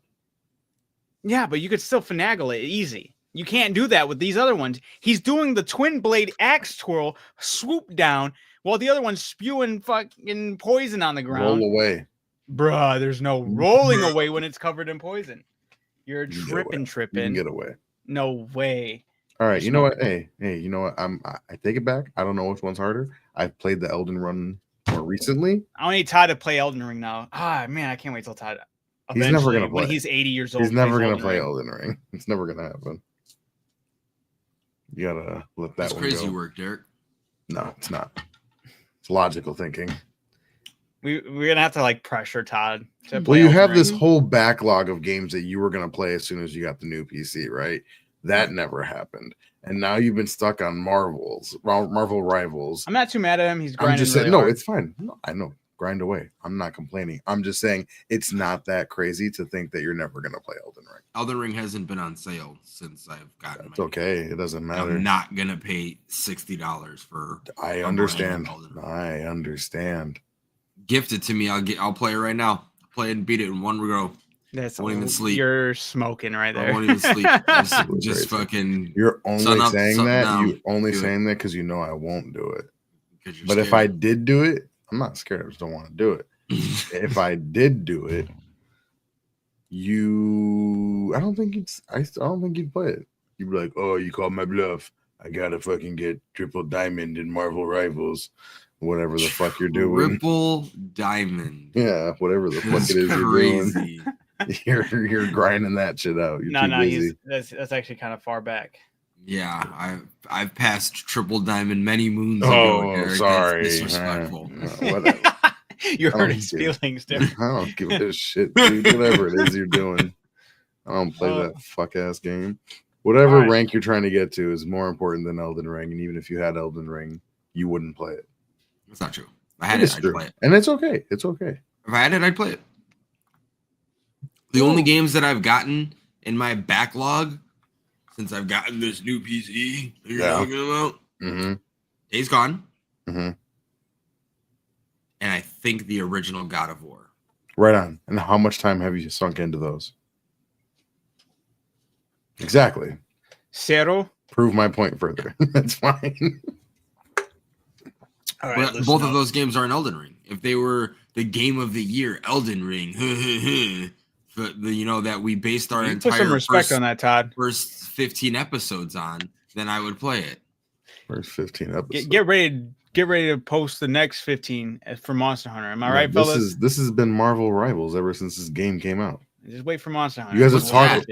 Yeah, but you could still finagle it easy. You can't do that with these other ones. He's doing the twin blade axe twirl, swoop down, while the other one's spewing fucking poison on the ground. Roll away. Bruh, there's no rolling away when it's covered in poison. You're tripping. You can get away. No way. All right, you know what? Hey, you know what? I take it back. I don't know which one's harder. I've played the Elden Ring more recently. I need Todd to play Elden Ring now. Ah, man, I can't wait till Todd. He's never gonna play. When he's 80 years old. He's never gonna play Elden Ring. It's never gonna happen. You gotta let that. That's crazy work, Derek. No, it's not. It's logical thinking. We're gonna have to like pressure Todd. Well, you have this whole backlog of games that you were gonna play as soon as you got the new PC, right? That never happened, and now you've been stuck on Marvel Rivals. I'm not too mad at him. He's grinding. I'm just saying, no, it's fine. No, I know grind away. I'm not complaining. I'm just saying it's not that crazy to think that you're never going to play Elden Ring. Elden Ring hasn't been on sale since I've gotten It's okay. It doesn't matter. I'm not going to pay $60 for I understand. I understand. Gift it to me. I'll play it right now. Play it and beat it in one go. That's won't even sleep. You're smoking right there. I won't even sleep. just fucking. You're only saying that. You only saying that because you know I won't do it. But if I did do it, I'm not scared. I just don't want to do it. If I did do it, I don't think you'd play it. You'd be like, oh, you called my bluff. I gotta fucking get triple diamond in Marvel Rivals. Whatever the fuck you're doing. Triple diamond. Yeah, whatever the fuck it is crazy. You're doing. You're grinding that shit out. You're no, busy. That's actually kind of far back. Yeah, I've passed triple diamond many moons ago. Oh, Eric. Sorry. That's disrespectful. Whatever. You hurt his feelings, dude. I don't give a shit, dude. Whatever it is you're doing. I don't play that fuck ass game. Whatever rank you're trying to get to is more important than Elden Ring. And even if you had Elden Ring, you wouldn't play it. That's not true. If I had it, I'd play it. And it's okay. It's okay. If I had it, I'd play it. The only games that I've gotten in my backlog since I've gotten this new PC that you're talking about, Days Gone, and I think the original God of War. Right on. And how much time have you sunk into those? Exactly. Zero. Prove my point further. That's fine. All right, both of those games are in Elden Ring. If they were the game of the year, Elden Ring, that we based our entire put some respect on that, Todd. First 15 episodes on, then I would play it. First 15 episodes. Get ready to post the next 15 for Monster Hunter. Am I right, fellas? This has been Marvel Rivals ever since this game came out. Just wait for Monster Hunter. You guys have talked.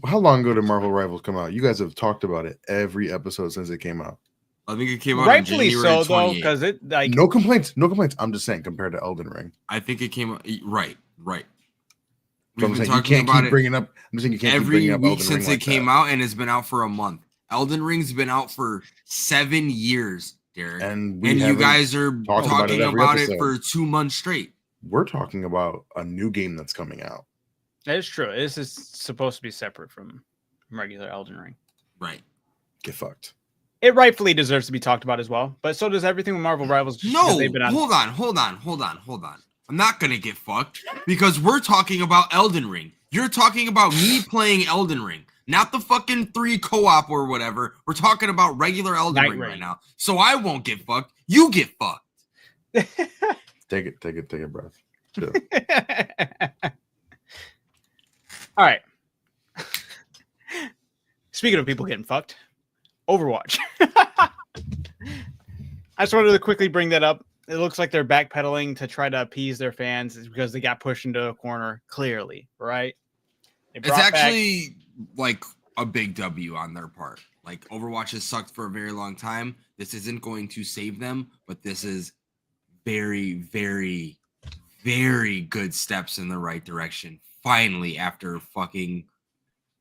How long ago did Marvel Rivals come out? You guys have talked about it every episode since it came out. I think it came out rightfully in January so, though, because it like no complaints. I'm just saying compared to Elden Ring. I think it came out right. So I'm saying you can't keep bringing up. I'm saying you can't keep bringing up every week Elden Ring since it came out, and it's been out for a month. Elden Ring's been out for 7 years, Derek, and you guys are talking about it for 2 months straight. We're talking about a new game that's coming out. That is true. This is supposed to be separate from regular Elden Ring. Right. Get fucked. It rightfully deserves to be talked about as well, but so does everything with Marvel Rivals. No, hold on. I'm not gonna get fucked because we're talking about Elden Ring. You're talking about me playing Elden Ring, not the fucking 3 co-op or whatever. We're talking about regular Elden Ring right now. So I won't get fucked. You get fucked. Take a breath. All right. Speaking of people getting fucked, Overwatch. I just wanted to quickly bring that up. It looks like they're backpedaling to try to appease their fans because they got pushed into a corner, clearly, right? It's actually like a big W on their part. Like, Overwatch has sucked for a very long time. This isn't going to save them, but this is very, very, very good steps in the right direction. Finally, after fucking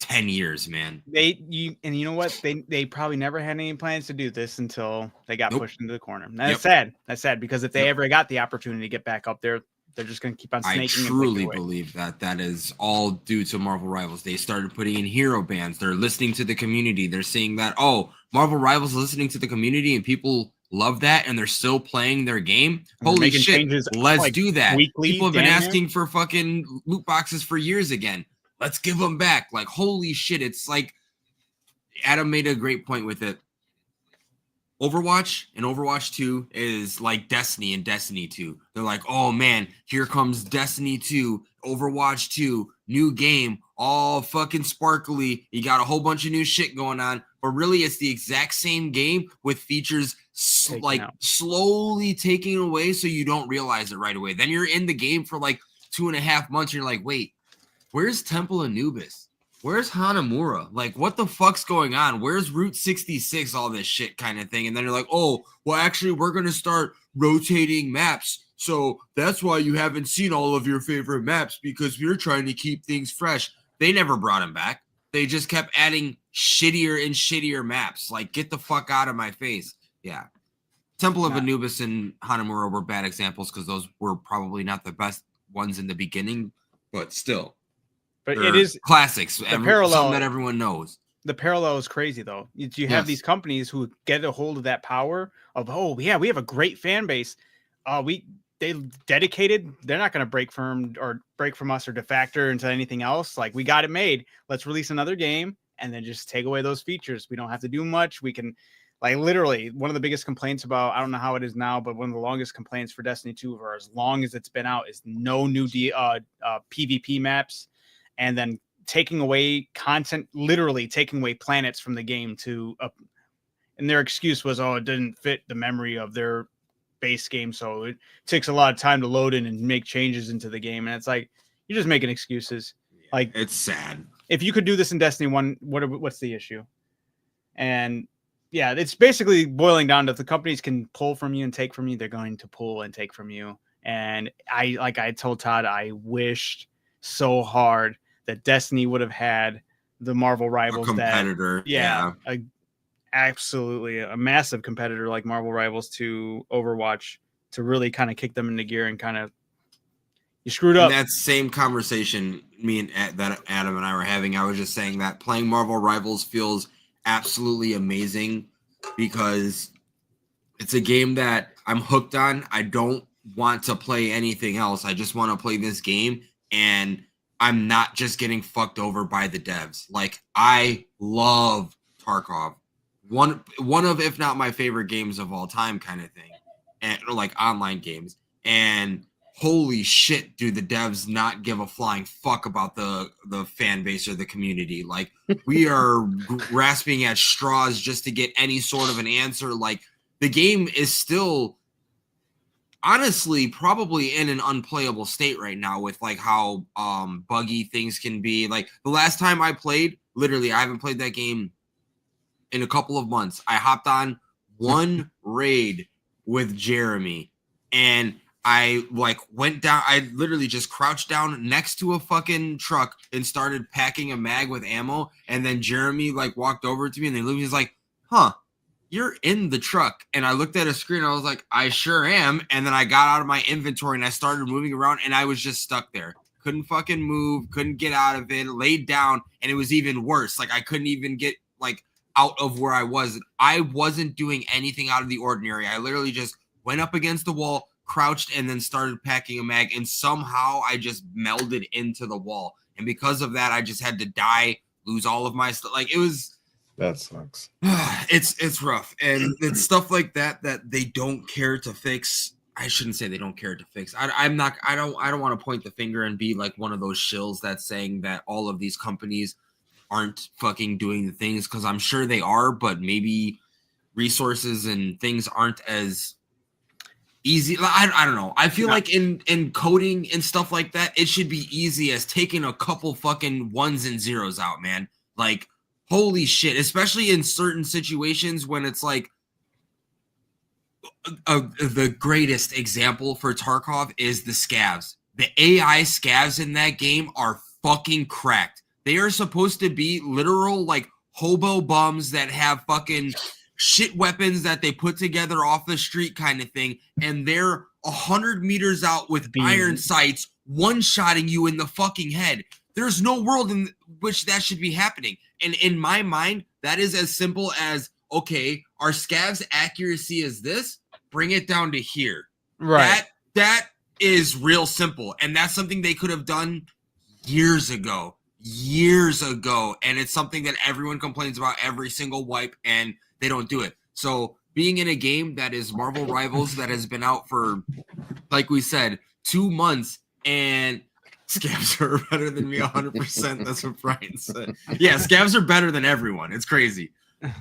10 years, man. You know what? They probably never had any plans to do this until they got pushed into the corner. That's sad. That's sad because if they ever got the opportunity to get back up there, they're just going to keep on snaking. I truly believe that is all due to Marvel Rivals. They started putting in hero bans. They're listening to the community. They're seeing that, Marvel Rivals is listening to the community and people love that and they're still playing their game. Holy shit. Let's do that. People have been asking for fucking loot boxes for years again. Let's give them back. Like, holy shit. It's like Adam made a great point with it. Overwatch and Overwatch 2 is like Destiny and Destiny 2. They're like, oh man, here comes Destiny 2, Overwatch 2, new game, all fucking sparkly. You got a whole bunch of new shit going on, but really it's the exact same game with features slowly taking away so you don't realize it right away. Then you're in the game for like 2.5 months and you're like, wait, where's Temple Anubis? Where's Hanamura? Like, what the fuck's going on? Where's Route 66? All this shit kind of thing. And then you're like, oh, well, actually, we're going to start rotating maps. So that's why you haven't seen all of your favorite maps because we're trying to keep things fresh. They never brought them back. They just kept adding shittier and shittier maps. Like, get the fuck out of my face. Yeah. Temple of Anubis and Hanamura were bad examples because those were probably not the best ones in the beginning, but still. But it is classics. Something that everyone knows. The parallel is crazy, though. You have these companies who get a hold of that power of, oh, yeah, we have a great fan base. They dedicated. They're not going to break from us or defactor into anything else. Like, we got it made. Let's release another game and then just take away those features. We don't have to do much. We can, like, literally one of the biggest complaints about, I don't know how it is now, but one of the longest complaints for Destiny 2 for as long as it's been out is no new PvP maps, and then taking away content, literally taking away planets from the game and their excuse was, oh, it didn't fit the memory of their base game, so it takes a lot of time to load in and make changes into the game. And it's like, you're just making excuses. Yeah, like, it's sad. If you could do this in Destiny 1, what's the issue? And yeah, it's basically boiling down to, if the companies can pull from you and take from you, they're going to pull and take from you. And I told Todd, I wished so hard that Destiny would have had the Marvel Rivals, competitor. Absolutely a massive competitor like Marvel Rivals to Overwatch, to really kind of kick them into gear and kind of, you screwed up. In that same conversation that Adam and I were having, I was just saying that playing Marvel Rivals feels absolutely amazing because it's a game that I'm hooked on. I don't want to play anything else. I just want to play this game, and I'm not just getting fucked over by the devs. Like, I love Tarkov. One of, if not my favorite games of all time, kind of thing. And like online games. And holy shit, do the devs not give a flying fuck about the fan base or the community. Like, we are grasping at straws just to get any sort of an answer. Like, the game is still honestly probably in an unplayable state right now with like how buggy things can be. Like, the last time I played, literally, I haven't played that game in a couple of months. I hopped on one raid with Jeremy, and I like went down. I literally just crouched down next to a fucking truck and started packing a mag with ammo. And then Jeremy like walked over to me, and he's like, "Huh, you're in the truck." And I looked at a screen. And I was like, "I sure am." And then I got out of my inventory and I started moving around, and I was just stuck there. Couldn't fucking move. Couldn't get out of it. Laid down, and it was even worse. Like, I couldn't even get like out of where I was. I wasn't doing anything out of the ordinary. I literally just went up against the wall, crouched, and then started packing a mag, and somehow I just melded into the wall. And because of that, I just had to die, lose all of my stuff. Like, it was, that sucks. It's rough. And it's stuff like that they don't care to fix. I shouldn't say they don't care to fix. I don't want to point the finger and be like one of those shills that's saying that all of these companies aren't fucking doing the things, because I'm sure they are, but maybe resources and things aren't as easy. I don't know. I feel like in coding and stuff like that, it should be easy as taking a couple fucking ones and zeros out, man. Like, holy shit, especially in certain situations when it's like the greatest example for Tarkov is the scavs. The AI scavs in that game are fucking cracked. They are supposed to be literal like hobo bums that have fucking shit weapons that they put together off the street kind of thing, and they're 100 meters out with iron sights one-shotting you in the fucking head. There's no world in which that should be happening. And in my mind, that is as simple as, okay, our scavs accuracy is this, bring it down to here. Right. That is real simple. And that's something they could have done years ago. And it's something that everyone complains about every single wipe, and they don't do it. So being in a game that is Marvel Rivals that has been out for, like we said, 2 months, and scavs are better than me 100%. That's what Brian said. Yeah, scavs are better than everyone. It's crazy.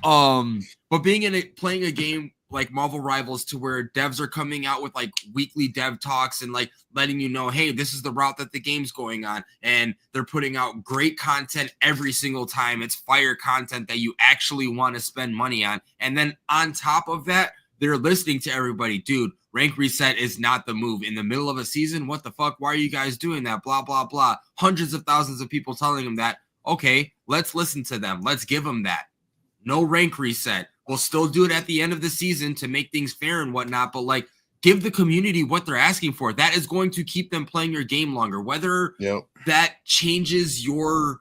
But playing a game like Marvel Rivals to where devs are coming out with like weekly dev talks and like letting you know, hey, this is the route that the game's going on, and they're putting out great content every single time. It's fire content that you actually want to spend money on. And then on top of that, they're listening to everybody. Dude, rank reset is not the move in the middle of a season. What the fuck? Why are you guys doing that? Blah, blah, blah. Hundreds of thousands of people telling them that. Okay, let's listen to them. Let's give them that. No rank reset. We'll still do it at the end of the season to make things fair and whatnot, but like give the community what they're asking for. That is going to keep them playing your game longer. Whether that changes your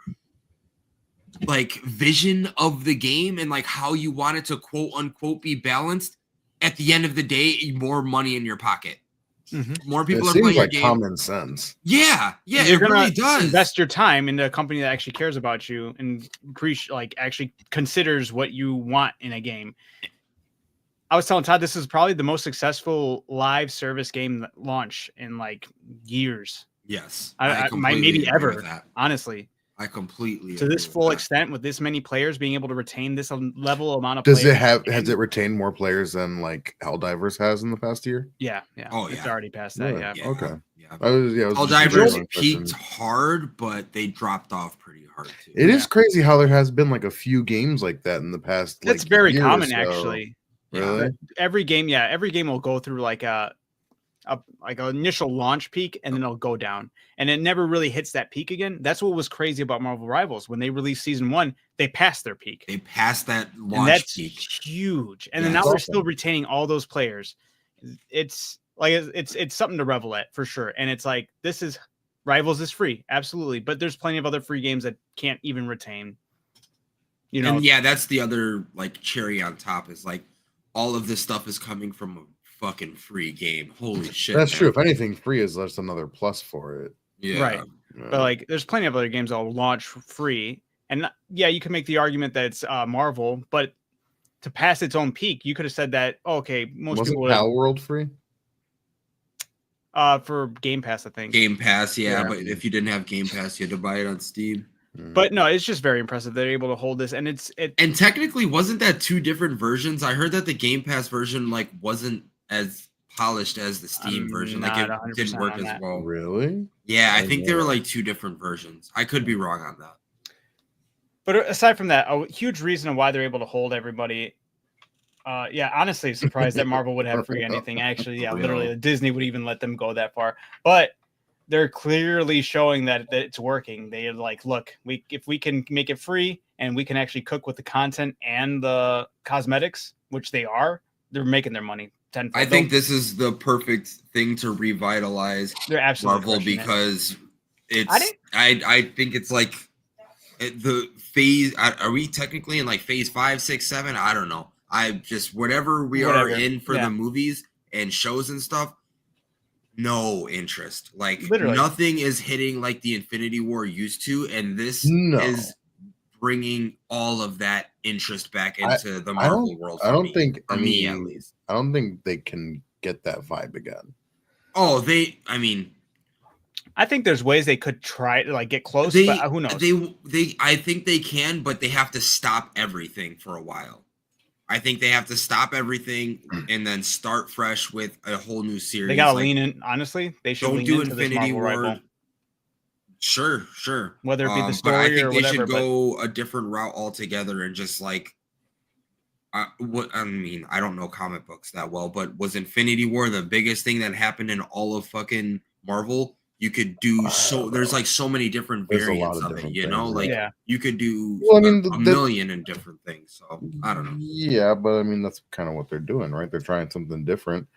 like vision of the game and like how you want it to quote unquote be balanced, at the end of the day, more money in your pocket. More people are playing your game. Common sense. Yeah, it really does. Invest your time into a company that actually cares about you and actually considers what you want in a game. I was telling Todd this is probably the most successful live service game launch in like years. Yes, I maybe ever. Honestly, I completely to this full extent with this many players being able to retain this level amount of. Has it retained more players than like Helldivers has in the past year? Yeah. Oh, it's already past that. Yeah. Okay. Yeah. Helldivers peaked hard, but they dropped off pretty hard too. It is crazy how there has been like a few games like that in the past. That's very common, actually. Really? Every game will go through like an initial launch peak and then it'll go down and it never really hits that peak again. That's what was crazy about Marvel Rivals. When they released season 1, they passed their peak. They passed that launch and that's peak. Huge. And then now we're still retaining all those players. It's like it's something to revel at for sure. And it's like Rivals is free, absolutely, but there's plenty of other free games that can't even retain. And that's the other like cherry on top is like all of this stuff is coming from a fucking free game. Holy shit. That's true. If anything, free is just another plus for it. Yeah. Right. Yeah. But like there's plenty of other games that will launch free. And you can make the argument that it's Marvel, but to pass its own peak, you could have said that, most people would have World free? For Game Pass, I think. Game Pass, but if you didn't have Game Pass, you had to buy it on Steam. But no, it's just very impressive they're able to hold this, and and technically wasn't that 2 different versions? I heard that the Game Pass version like wasn't as polished as the Steam version. Like it didn't work as well. Really? Yeah, I think they were like 2 different versions. I could be wrong on that. But aside from that, a huge reason why they're able to hold everybody. Honestly, surprised that Marvel would have free anything. Actually, literally, Disney would even let them go that far. But they're clearly showing that it's working. They're like, look, if we can make it free and we can actually cook with the content and the cosmetics, which they're making their money tenfold. I think this is the perfect thing to revitalize Marvel because I think it's like the phase. Are we technically in like phase 5, 6, 7? I don't know. I just whatever we are in for the movies and shows and stuff. No interest. Like literally. Nothing is hitting like the Infinity War used to, and this is bringing all of that interest back into the Marvel world. I don't think at least. I don't think they can get that vibe again. Oh, I think there's ways they could try to like get close, but who knows? I think they can, but they have to stop everything for a while. I think they have to stop everything and then start fresh with a whole new series. They gotta lean in. Honestly, they should lean into Infinity War. Rival. Sure. Whether it be the story but I think or they whatever, should go a different route altogether and just like. I don't know comic books that well, but was Infinity War the biggest thing that happened in all of fucking Marvel? You could do there's like so many different variants of it, you know, like you could do a million and different things. So I don't know. Yeah, but I mean that's kind of what they're doing, right? They're trying something different,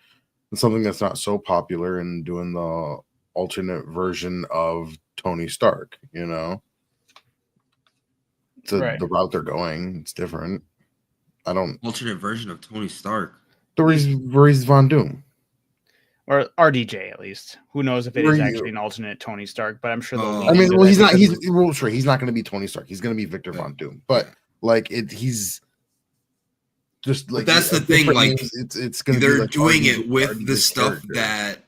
something that's not so popular, and doing the alternate version of Tony Stark. You know, it's the route they're going. It's different. Alternate version of Tony Stark. Where he's Von Doom. Or RDJ at least. Who knows if it is actually an alternate Tony Stark? But I'm sure they'll. He's not. He's not going to be Tony Stark. He's going to be Victor Von Doom. But like he's just like. But that's the thing. Like it's going to. They're like doing it with the stuff that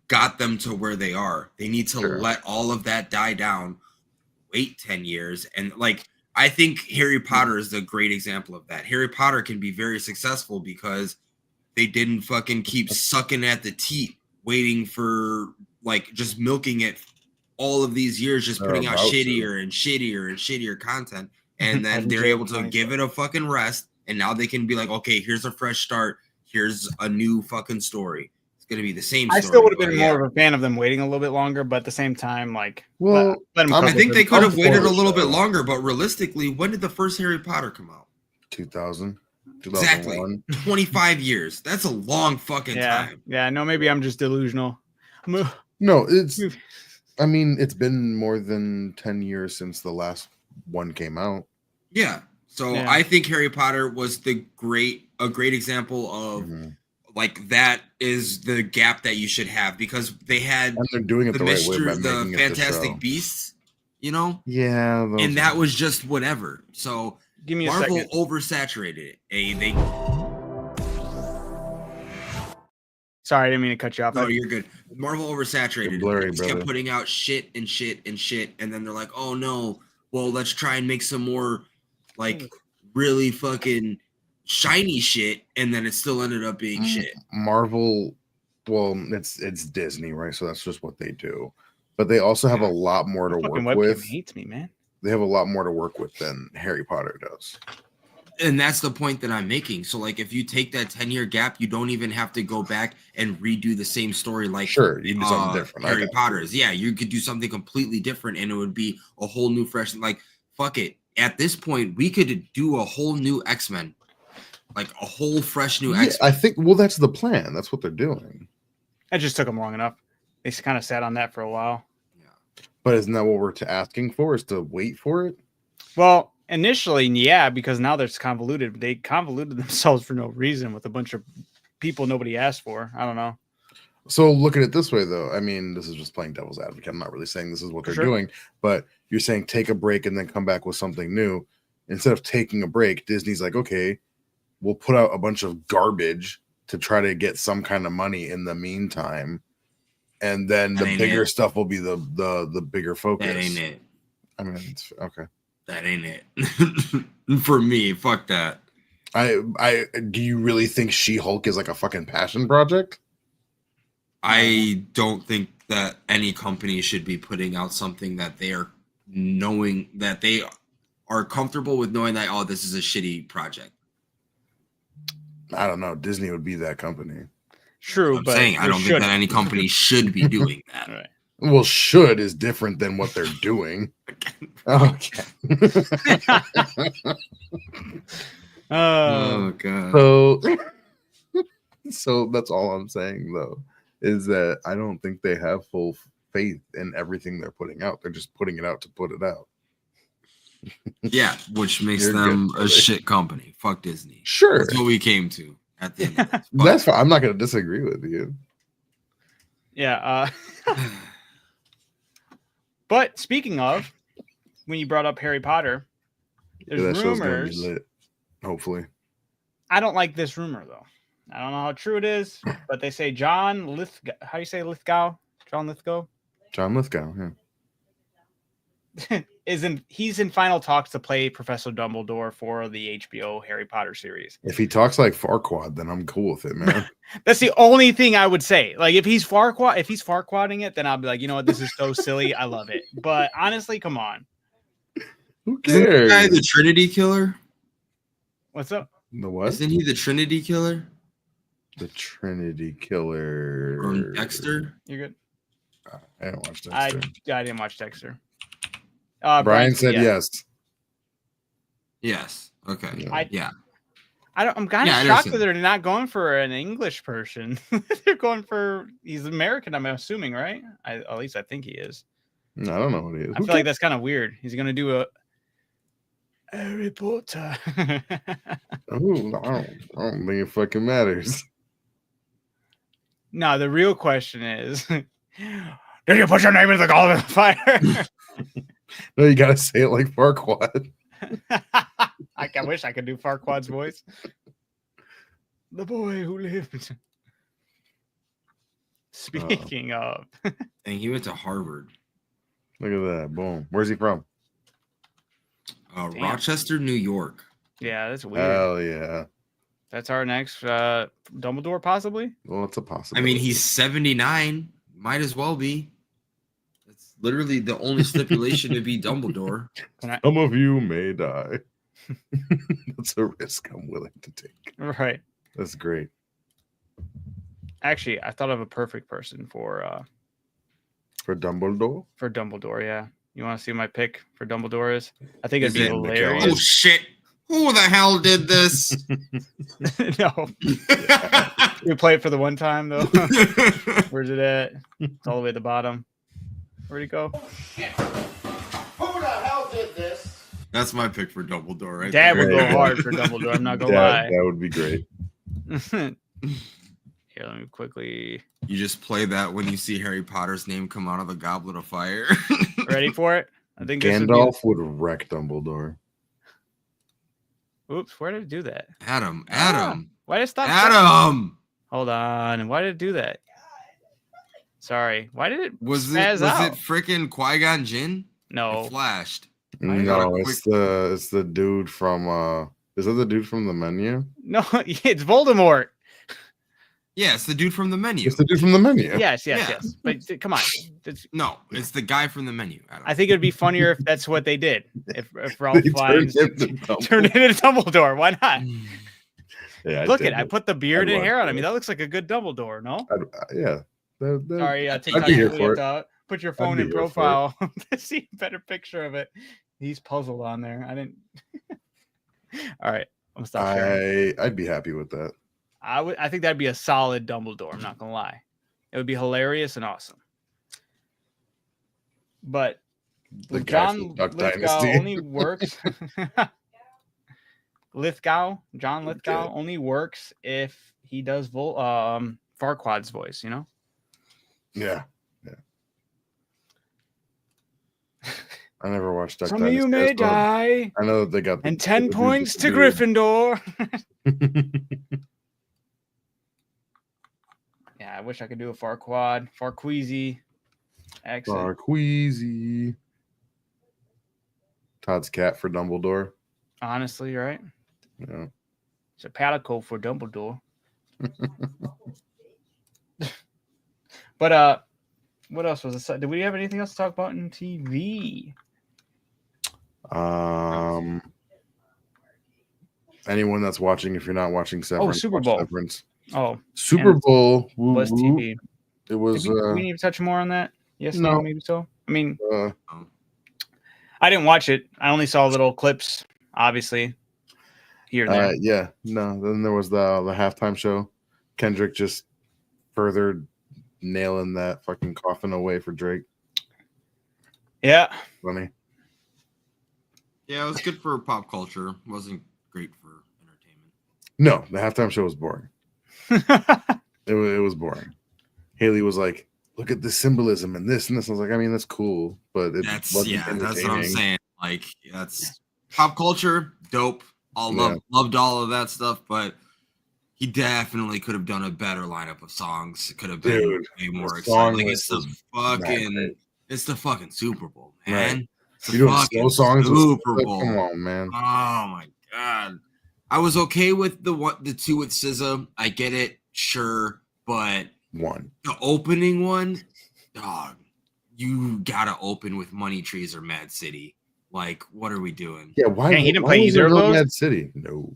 got them to where they are. They need to let all of that die down. Wait 10 years and like. I think Harry Potter is a great example of that. Harry Potter can be very successful because they didn't fucking keep sucking at the teat, waiting for like just milking it all of these years, just putting out shittier and shittier content. And then they're able to give it a fucking rest. And now they can be like, okay, here's a fresh start. Here's a new fucking story. Going to be the same story. I still would have been more of a fan of them waiting a little bit longer, but at the same time, like, let them I think they could have waited a little bit longer, but realistically, when did the first Harry Potter come out? 2000. Exactly. 2001. 25 years. That's a long fucking time. Yeah, no, maybe I'm just delusional. No, I mean, it's been more than 10 years since the last one came out. Yeah. So Yeah. I think Harry Potter was a great example of like that is the gap that you should have, because they had And they're doing it the right way by the making it Fantastic the show. Beasts, you know? Yeah, And that was just whatever. So Give me a Marvel second. oversaturated it. Sorry, I didn't mean to cut you off. No, you're good. Marvel oversaturated. You're blurry, They just kept brother. putting out shit, and then they're like, "Oh no, well let's try and make some more like really fucking shiny shit," and then it still ended up being shit. Marvel, well, it's Disney, right? So that's just what they do. But they also have a lot more to Fucking work webcam with. hates me, man. They have a lot more to work with than Harry Potter does. And that's the point that I'm making. So like if you take that 10-year gap, you don't even have to go back and redo the same story like Sure, you do something different. Harry Potter's. Yeah, you could do something completely different and it would be a whole new fresh, like fuck it. At this point, we could do a whole new X-Men. Like a whole fresh new X-Men. I think that's the plan. That's what they're doing. It just took them long enough. They kind of sat on that for a while. But isn't that what we're asking for? Is to wait for it? Well, initially, yeah, because now they're convoluted. They convoluted themselves for no reason with a bunch of people nobody asked for. I don't know. So look at it this way, though. I mean, this is just playing devil's advocate. I'm not really saying this is what they're doing, but you're saying take a break and then come back with something new. Instead of taking a break, Disney's like, okay, we'll put out a bunch of garbage to try to get some kind of money in the meantime. And then the bigger stuff will be the bigger focus. That ain't it. I mean, it's okay. That ain't it. For me, fuck that. Do you really think She-Hulk is like a fucking passion project? I don't think that any company should be putting out something that they are knowing that they are comfortable with knowing that, oh, this is a shitty project. I don't know. Disney would be that company. True, but saying I don't think that any company should be doing that. Right. Well, should is different than what they're doing. Okay. Oh god. So that's all I'm saying, though, is that I don't think they have full faith in everything they're putting out. They're just putting it out to put it out. Yeah, which makes them a shit company. Fuck Disney. Sure. That's what we came to at the end of this. That's fine. I'm not going to disagree with you. Yeah. But speaking of, when you brought up Harry Potter, there's rumors. Lit, hopefully. I don't like this rumor, though. I don't know how true it is, but they say John Lithgow. How do you say Lithgow? John Lithgow? John Lithgow, yeah. He's in final talks to play Professor Dumbledore for the HBO Harry Potter series. If he talks like Farquaad, then I'm cool with it, man. That's the only thing I would say. Like if he's Farquaading it, then I'll be like, you know what, this is so silly. I love it. But honestly, come on. Who cares? Isn't the guy the Trinity killer? What's up? The what? Isn't he the Trinity killer? The Trinity Killer. From Dexter? You're good. I didn't watch Dexter. I didn't watch Dexter. Brian said yes. Yes. Okay. Yeah. I'm kind of shocked that they're not going for an English person. They're going for he's American. I'm assuming, right? At least I think he is. No, I don't know what he is. I feel like that's kind of weird. He's gonna do a Harry Potter. I don't think it fucking matters. No, the real question is, did you put your name in the Goblet of Fire? No, you gotta say it like Farquaad. I wish I could do Farquaad's voice. The boy who lived. Speaking of, and he went to Harvard. Look at that! Boom. Where's he from? Rochester, New York. Yeah, that's weird. Hell yeah. That's our next Dumbledore, possibly. Well, it's a possibility. I mean, he's 79. Might as well be. That's literally the only stipulation to be Dumbledore. Some of you may die. That's a risk I'm willing to take. Right. That's great. Actually, I thought of a perfect person for Dumbledore. For Dumbledore, yeah. You want to see who my pick for Dumbledore is? I think it'd be hilarious. Oh shit! Who the hell did this? No. We play it for the one time though. Where's it at? It's all the way at the bottom. Where'd it go? Who the hell did this? That's my pick for Dumbledore, right? Dad would go Right. hard for Dumbledore. I'm not gonna That would be great. lie. Here, let me quickly. You just play that when you see Harry Potter's name come out of the Goblet of Fire. Ready for it? I think this would Gandalf would wreck Dumbledore. be... Oops, where did it do that? Adam. Why did it stop? Adam. Hold on. Why did it do that? Sorry. Why did it Was spaz out? it freaking Qui-Gon Jinn? No. It flashed. No, it's the dude from is that the dude from the menu? No, it's Voldemort. Yeah, it's the dude from the menu. It's the dude from the menu. Yes. Yeah. But come on. No, it's the guy from the menu. Adam. I think it would be funnier if that's what they did. If Ralph They Fiennes turned into Dumbledore. Why not? Yeah, Look at I put the beard I'd and love hair on that. him. That looks like a good Dumbledore, no? Yeah. Sorry, I'd TikTok be here you for have it. to put your phone be in here for it. profile to see a better picture of it. He's puzzled on there. I didn't. All right, I'm gonna stop sharing. I'd be happy with that. I think that'd be a solid Dumbledore. I'm not gonna lie. It would be hilarious and awesome. But The guy John from Duck Lithgow Dynasty. only works. John Lithgow Okay. only works if he does Farquaad's voice. You know. Yeah. I never watched Duck Some of you Dynasty. may die, I know that they got and 10 the dude points with to the beard. Gryffindor. Yeah, I wish I could do a Farqueezy accent. Farqueezy. Todd's cat for Dumbledore. Honestly, right? Yeah. It's a palico for Dumbledore. But what else was it? Did we have anything else to talk about in TV? Anyone that's watching, if you're not watching Severance, Super watch Bowl. Severance. Oh, Super Bowl was TV. It was. Did we need to touch more on that? Yes, no, No. maybe so. I mean, Uh, I didn't watch it. I only saw little clips, obviously, here and there. yeah, no. Then there was the halftime show. Kendrick just further nailing that fucking coffin away for Drake. Yeah. Funny. Yeah, it was good for pop culture. Wasn't great for entertainment. No, the halftime show was boring. It was boring. Haley was like, "Look at the symbolism and this and this." I was like, "I mean, that's cool, but it That's wasn't that's what I'm entertaining." saying. Like that's pop culture, dope. Loved all of that stuff, but he definitely could have done a better lineup of songs. It could have been Dude, way more the exciting. song Like list was it's the fucking Super Bowl, man. Right. It's You the doing fucking slow songs? with Super SZA? Bowl. Come on, man. Oh my god. I was okay with the two with SZA. I get it, sure, but One. the opening one, dog, you gotta open with Money Trees or Mad City. Like, what are we doing? Yeah, why? Hey, he didn't why play was either there of no those? Mad City. No.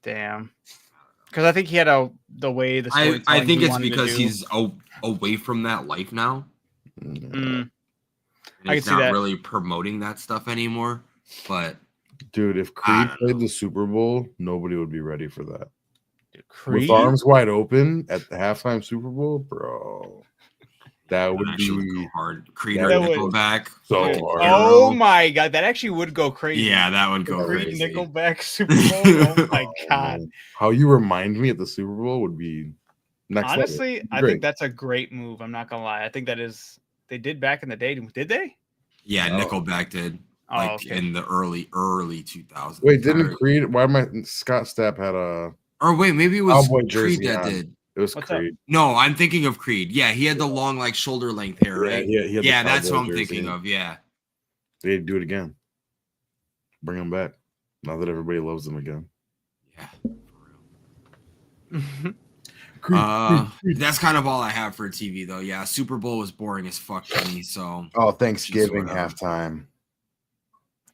Damn. Because I think he had the way the I storytelling think he it's wanted to because do. he's away from that life now. Mm. And I he's can see not that. really promoting that stuff anymore. But Dude, if I Creed don't played know. the Super Bowl, nobody would be ready for that. Creed? With arms wide open at the halftime Super Bowl, bro. That would actually be go hard. Creed that or would- Nickelback. so fucking hard. Oh hero. my god, that actually would go crazy. Yeah, that would go Creed crazy. Nickelback Super Bowl. Oh my Oh, god. man. How you remind me at the Super Bowl would be next level. Honestly, I Great. think that's a great move. I'm not gonna lie. I think that is they did back in the day. Did they? Yeah, Oh. Nickelback did. Oh, Like okay. in the early 2000s. Wait, didn't Creed? Why am I? Scott Stapp had a. Or wait, maybe it was Cowboy jersey Creed that on. did. It was What's that? Creed. No, I'm thinking of Creed. Yeah, he had the long, like shoulder length hair, right? he had the Yeah, that's cowboy what I'm jersey. thinking of. Yeah. They do it again. Bring him back. Now that everybody loves them again. Yeah. For real. That's kind of all I have for TV, though. Yeah, Super Bowl was boring as fuck to me. So Oh, Thanksgiving whatever. halftime.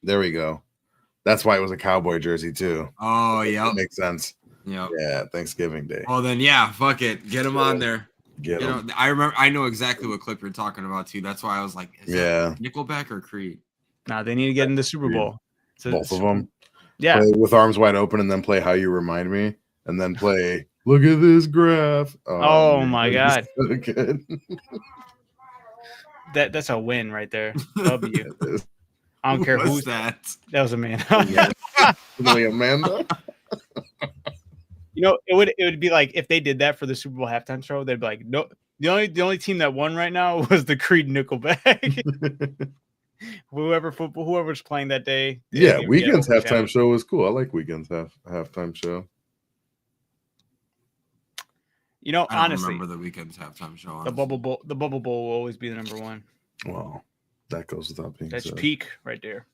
There we go. That's why it was a cowboy jersey too. oh yeah, That makes sense. yeah. Yeah, Thanksgiving Day. Well then, yeah, fuck it, get him on there. Get You know, 'em. I know exactly what clip you're talking about too. That's why I was like, is Yeah, that Nickelback or Creed? Nah, they need to get in the Super Creed. Bowl. So both of them. Yeah. Play with arms wide open, and then play How You Remind Me, and then play Look at This Graph. Oh man, my that God. was so good. That's a win right there. W. I don't care who's that. That was a man. Yeah. Really, Amanda. You know, it would be like if they did that for the Super Bowl halftime show, they'd be like, no, the only team that won right now was the Creed Nickelback. Whoever's playing that day. Yeah, Weekend's halftime show was cool. I like Weekend's halftime show. You know, I don't honestly, remember the Weekend's halftime show. Honestly. The Bubble Bowl will always be the number one. Well, that goes without being That's said. peak right there.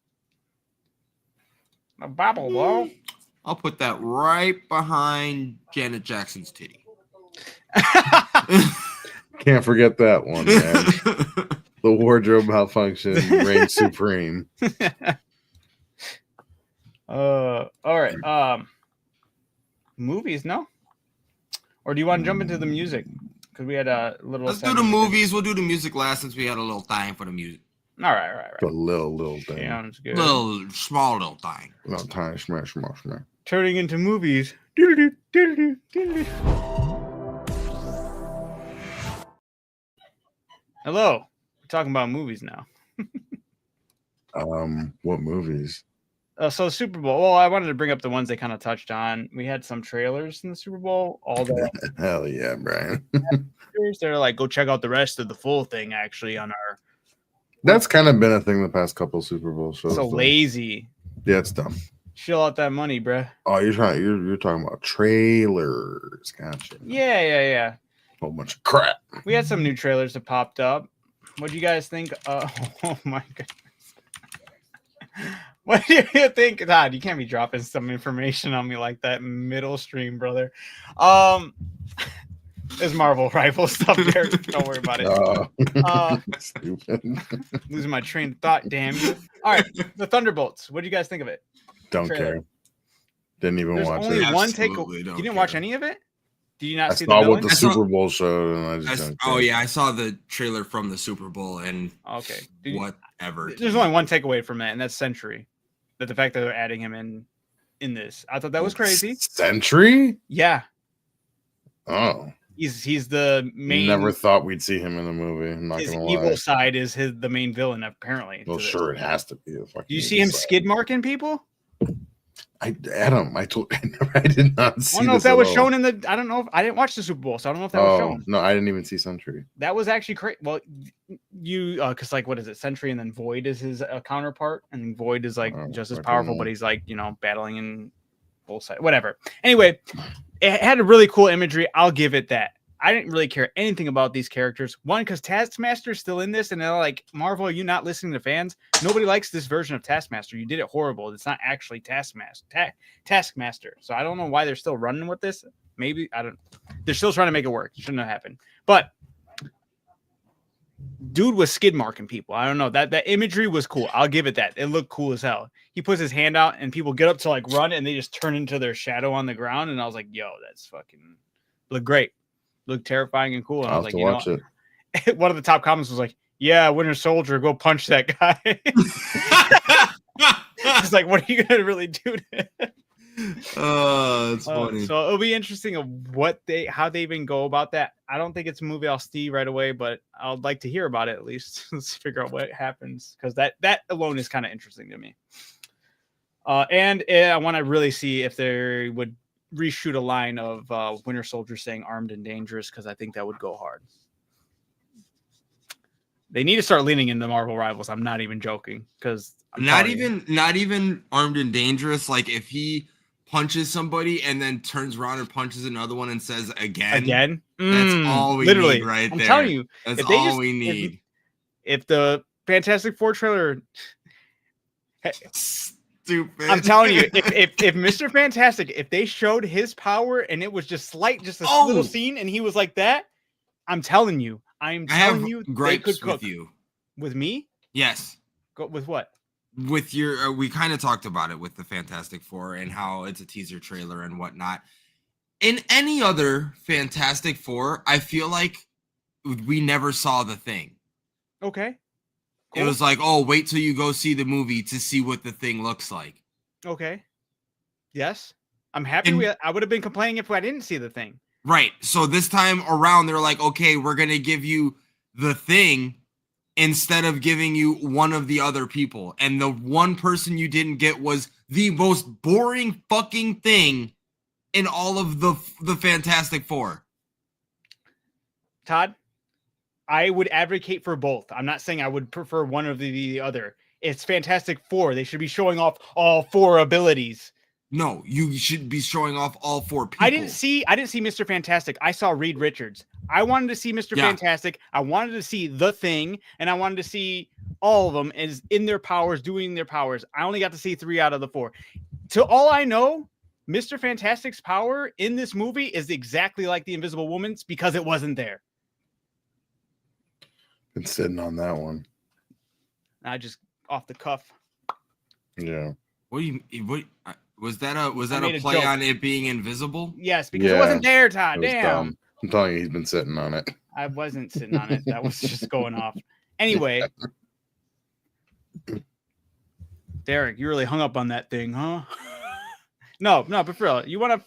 A Bubble Bowl. I'll put that right behind Janet Jackson's titty. Can't forget that one, man. The wardrobe malfunction reigns supreme. All right. Movies, no? Or do you want to jump into the music? Because we had a little. Let's do the movies. We'll do the music last since we had a little time for the music. All right. A little thing. Sounds good. Small little thing. Little tiny smash. Turning into movies. Hello. We're talking about movies now. What movies? So Super Bowl. Well, I wanted to bring up the ones they kind of touched on. We had some trailers in the Super Bowl. All the Hell yeah, Brian. they're like, go check out the rest of the full thing actually on our. That's kind of been a thing the past couple Super Bowl shows. So lazy. Yeah, it's dumb. Chill out that money, bruh. Oh, you're talking about trailers. Gotcha. Yeah. Whole bunch of crap. We had some new trailers that popped up. What do you guys think? Oh my goodness. What do you think, Todd? You can't be dropping some information on me like that middle stream, brother. There's Marvel Rivals stuff there. Don't worry about it. Stupid. Losing my train of thought, damn you. All right, the Thunderbolts. What do you guys think of it? Don't care. Didn't even There's watch only it. one takeaway. You didn't watch any of it? Did you not see the saw villain? what the Super Bowl showed, and I just don't care. Oh yeah, I saw the trailer from the Super Bowl and Okay. whatever. There's only one takeaway from it, and that's Sentry. That the fact that they're adding him in this, I thought that was crazy. Sentry? Yeah, Oh, he's the main. never thought we'd see him in the movie. I'm not His gonna evil lie. side is the main villain apparently. Well, sure, it has to be. Do you see him skid marking people? I did not see. I don't know if this that at was all. shown in the. I don't know if I didn't watch the Super Bowl, so I don't know if that was shown. No, I didn't even see Sentry. That was actually great. Well, you because like what is it? Sentry and then Void is his counterpart, and Void is like just as powerful, but he's like battling in both sides. Whatever. Anyway, it had a really cool imagery. I'll give it that. I didn't really care anything about these characters. One, because Taskmaster's still in this, and they're like, Marvel, are you not listening to fans? Nobody likes this version of Taskmaster. You did it horrible. It's not actually Taskmaster. So I don't know why they're still running with this. Maybe they're still trying to make it work. It shouldn't have happened. But dude was skid marking people. I don't know. That imagery was cool. I'll give it that. It looked cool as hell. He puts his hand out and people get up to like run and they just turn into their shadow on the ground. And I was like, yo, that's fucking look great. Looked terrifying and cool. And I was like, watch it. One of the top comments was like, yeah, Winter Soldier, go punch that guy. It's like, what are you gonna really do to him? It's funny. So it'll be interesting of how they even go about that. I don't think it's a movie I'll see right away, but I'd like to hear about it at least. Let's figure out what happens because that alone is kind of interesting to me. And I want to really see if they would reshoot a line of Winter Soldier saying "armed and dangerous" because I think that would go hard. They need to start leaning into Marvel Rivals. I'm not even joking because not even armed and dangerous. Like if he punches somebody and then turns around and punches another one and says again. That's all we need right there. I'm telling you, that's all we need. If the Fantastic Four trailer, stupid. I'm telling you, if Mr. Fantastic, if they showed his power and it was just slight, just a little scene, and he was like that, I'm telling you, I have gripes with you. With me? Yes. With what? With your, we kind of talked about it with the Fantastic Four and how it's a teaser trailer and whatnot. In any other Fantastic Four, I feel like we never saw the Thing. Okay. Cool. It was like, oh, wait till you go see the movie to see what the Thing looks like. Okay. Yes, I'm happy. I would have been complaining if I didn't see the thing. Right. So this time around, they're like, okay, we're gonna give you the thing instead of giving you one of the other people. And the one person you didn't get was the most boring fucking thing in all of the Fantastic Four. Todd, I would advocate for both. I'm not saying I would prefer one or the other. It's Fantastic Four. They should be showing off all 4 abilities. No, you should be showing off all 4 people. I didn't see Mr. Fantastic. I saw Reed Richards. I wanted to see Mr. Fantastic. I wanted to see the Thing, and I wanted to see all of them as in their powers, doing their powers. I only got to see 3 out of the 4. To all I know, Mr. Fantastic's power in this movie is exactly like the Invisible Woman's because it wasn't there. Been sitting on that one. I just off the cuff. Yeah. What was that a play joke on it being invisible? Yes, because it wasn't there, Todd. Damn. Dumb. I'm telling you, he's been sitting on it. I wasn't sitting on it. That was just going off. Anyway. Derek, you really hung up on that thing, huh? No, but for real, you want to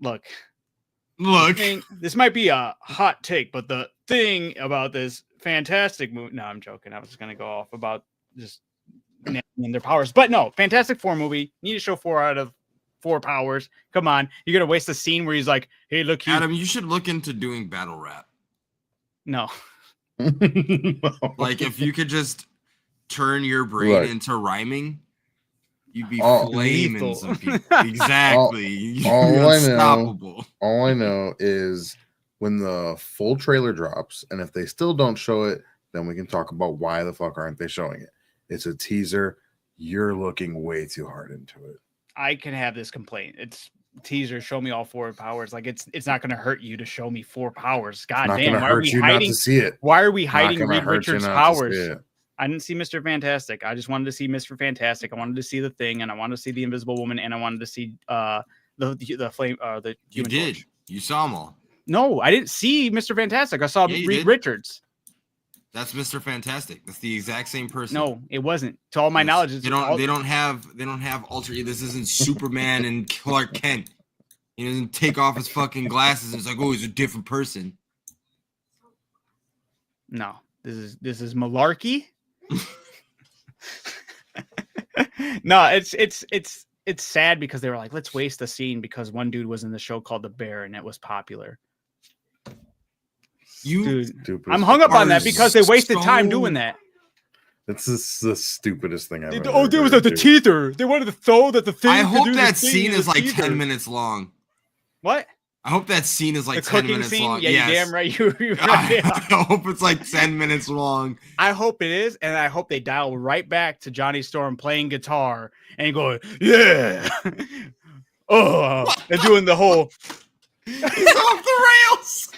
look. This might be a hot take, but the thing about this Fantastic movie. No, I'm joking. I was just gonna go off about just naming their powers, but no, Fantastic Four movie. Need to show 4 out of 4 powers. Come on, you're gonna waste a scene where he's like, "Hey, look, Adam, you should look into doing battle rap." No. Like if you could just turn your brain into rhyming, you'd be flaming some people. Exactly. You're unstoppable. All I know is when the full trailer drops, and if they still don't show it, then we can talk about why the fuck aren't they showing it. It's a teaser. You're looking way too hard into it. I can have this complaint. It's teaser. Show me all 4 powers. Like it's not going to hurt you to show me 4 powers. God damn. Why are we hiding? Not to see it. Why are we hiding Reed Richards' powers? I didn't see Mr. Fantastic. I just wanted to see Mr. Fantastic. I wanted to see the Thing, and I wanted to see the Invisible Woman, and I wanted to see the flame. The you did. Torch. You saw them all. No, I didn't see Mr. Fantastic. I saw Reed Richards. That's Mr. Fantastic. That's the exact same person. No, it wasn't. To all my knowledge, they don't have alter. This isn't Superman and Clark Kent. He doesn't take off his fucking glasses and it's like, oh, he's a different person. No, this is malarkey. No, it's sad because they were like, let's waste the scene because one dude was in the show called The Bear and it was popular. I'm hung up on that because they wasted time doing that. This is the stupidest thing I've ever heard. There was the teether. They wanted to throw that the thing. I hope that scene is like 10 minutes long. What? I hope that scene is like 10 minutes long. Yeah, yes. You're damn right. You're right. I hope it's like 10 minutes long. I hope it is, and I hope they dial right back to Johnny Storm playing guitar and going, yeah. And doing the whole. He's off the rails.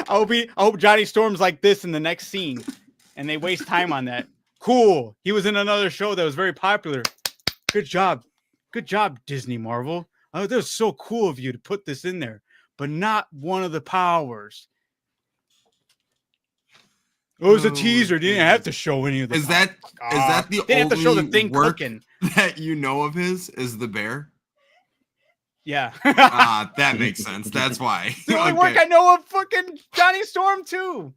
I hope Johnny Storm's like this in the next scene, and they waste time on that. Cool. He was in another show that was very popular. Good job, Disney Marvel. Oh, that was so cool of you to put this in there, but not one of the powers. It was a teaser. Didn't have to show any of the. Is that the they only have to show the thing work cooking that you know of his is the bear? Yeah. That makes sense. That's why. The only work I know of fucking Johnny Storm too.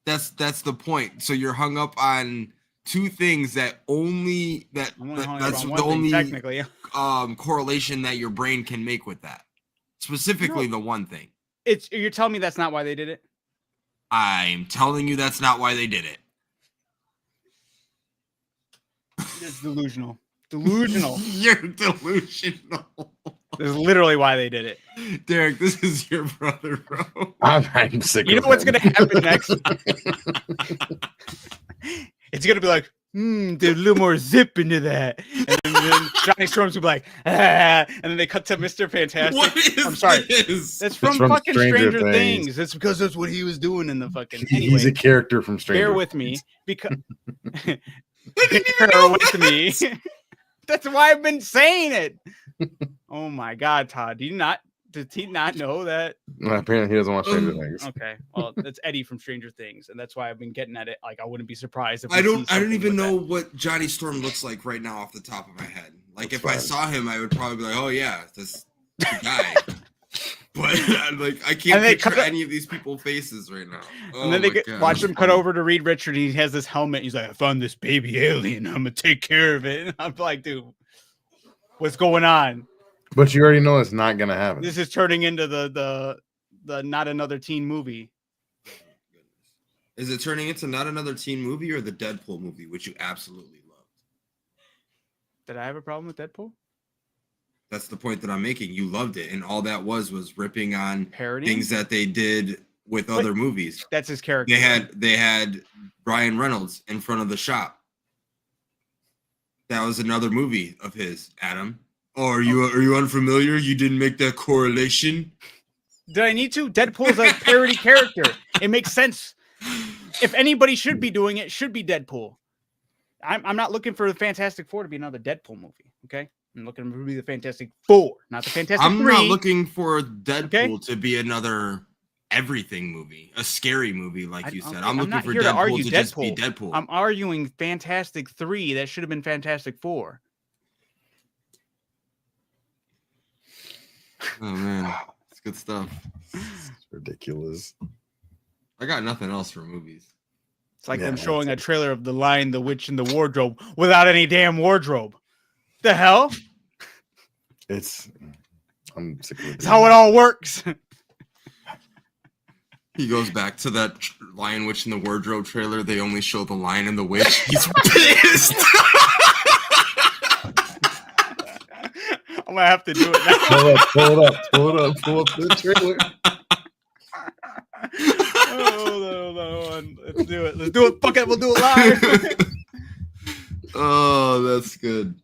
That's the point. So you're hung up on 2 things that's the only technically correlation that your brain can make with that. Specifically the one thing. You're telling me that's not why they did it? I'm telling you that's not why they did it. It's delusional. You're delusional. This is literally why they did it. Derek, this is your brother, bro. I'm sick of You know what's going to happen next? It's going to be like, there's a little more zip into that. And then Johnny Storm's going to be like, and then they cut to Mr. Fantastic. What is I'm sorry. This? That's from fucking Stranger Things. It's because that's what he was doing in the fucking. Anyway, he's a character from Stranger Things. Bear with me. Because bear with me. That's why I've been saying it. Oh my God, Todd. Do you not Did he not know that? Apparently, he doesn't watch Stranger Things. Okay, well, that's Eddie from Stranger Things, and that's why I've been getting at it. Like, I wouldn't be surprised if I don't even know what Johnny Storm looks like right now off the top of my head. Like, if I saw him, I would probably be like, oh yeah, this guy. But like, I can't picture any of these people's faces right now. And then they watch him cut over to Reed Richard. And he has this helmet. He's like, I found this baby alien. I'm gonna take care of it. And I'm like, dude, what's going on? But you already know it's not gonna happen. This is turning into the Not Another Teen movie. Is it turning into Not Another Teen movie or the Deadpool movie, which you absolutely loved? Did I have a problem with Deadpool? That's the point that I'm making. You loved it, and all that was ripping on Parodying? things that they did with other movies. That's his character. They had Ryan Reynolds in front of the shop. That was another movie of his, Adam. Oh, are you unfamiliar? You didn't make that correlation? Did I need to? Deadpool is a parody character. It makes sense. If anybody should be doing it, it should be Deadpool. I'm not looking for the Fantastic Four to be another Deadpool movie. Okay, I'm looking to be the Fantastic Four, not the Fantastic I'm Three. not looking for Deadpool to be another everything movie, a scary movie, like you said. I'm looking for Deadpool to just be Deadpool. I'm arguing Fantastic 3. That should have been Fantastic 4. Oh man, it's good stuff. It's ridiculous. I got nothing else for movies. It's like them showing a trailer of The Lion, the Witch, and the Wardrobe without any damn wardrobe. The hell? I'm sick of it. It's how it all works. He goes back to that Lion, Witch, and the Wardrobe trailer. They only show the Lion and the Witch. He's pissed. I'm gonna have to do it now. Pull it up the trailer. Oh, no. Let's do it. Let's do it. Fuck it. We'll do it live. Oh, that's good.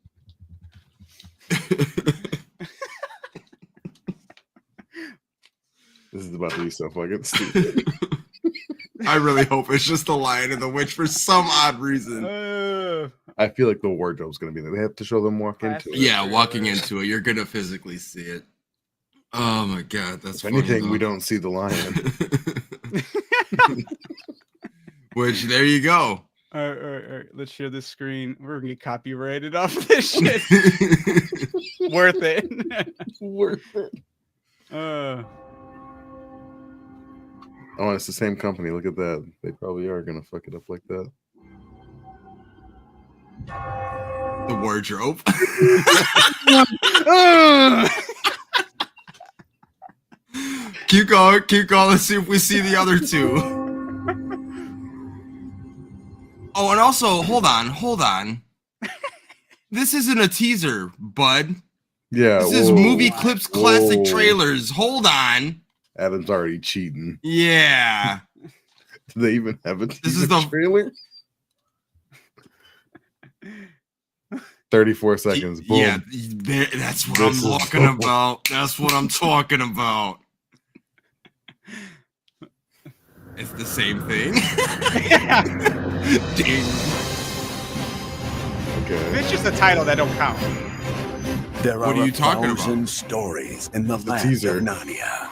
This is about to be so fucking stupid. I really hope it's just the Lion and the Witch for some odd reason. I feel like the wardrobe's gonna be there. They have to show them walk into it. Yeah, walking into it, you're gonna physically see it. Oh my god, that's if anything, we don't see the lion. Which there you go. All right. Let's share this screen. We're gonna get copyrighted off of this shit. Worth it. Worth it. Oh, it's the same company. Look at that. They probably are gonna fuck it up like that. The wardrobe. Keep going. Let's see if we see the other two. Oh, and also, hold on. This isn't a teaser, bud. Yeah. This is movie clips, classic trailers. Hold on. Adam's already cheating. Yeah. Do they even have a teaser This is the trailer? 34 seconds. Boom. Yeah, that's what I'm talking about. That's what I'm talking about. It's the same thing. Ding. Okay. it's just a title that don't count. There What are you talking about? 1,000 stories in the land teaser. of Narnia.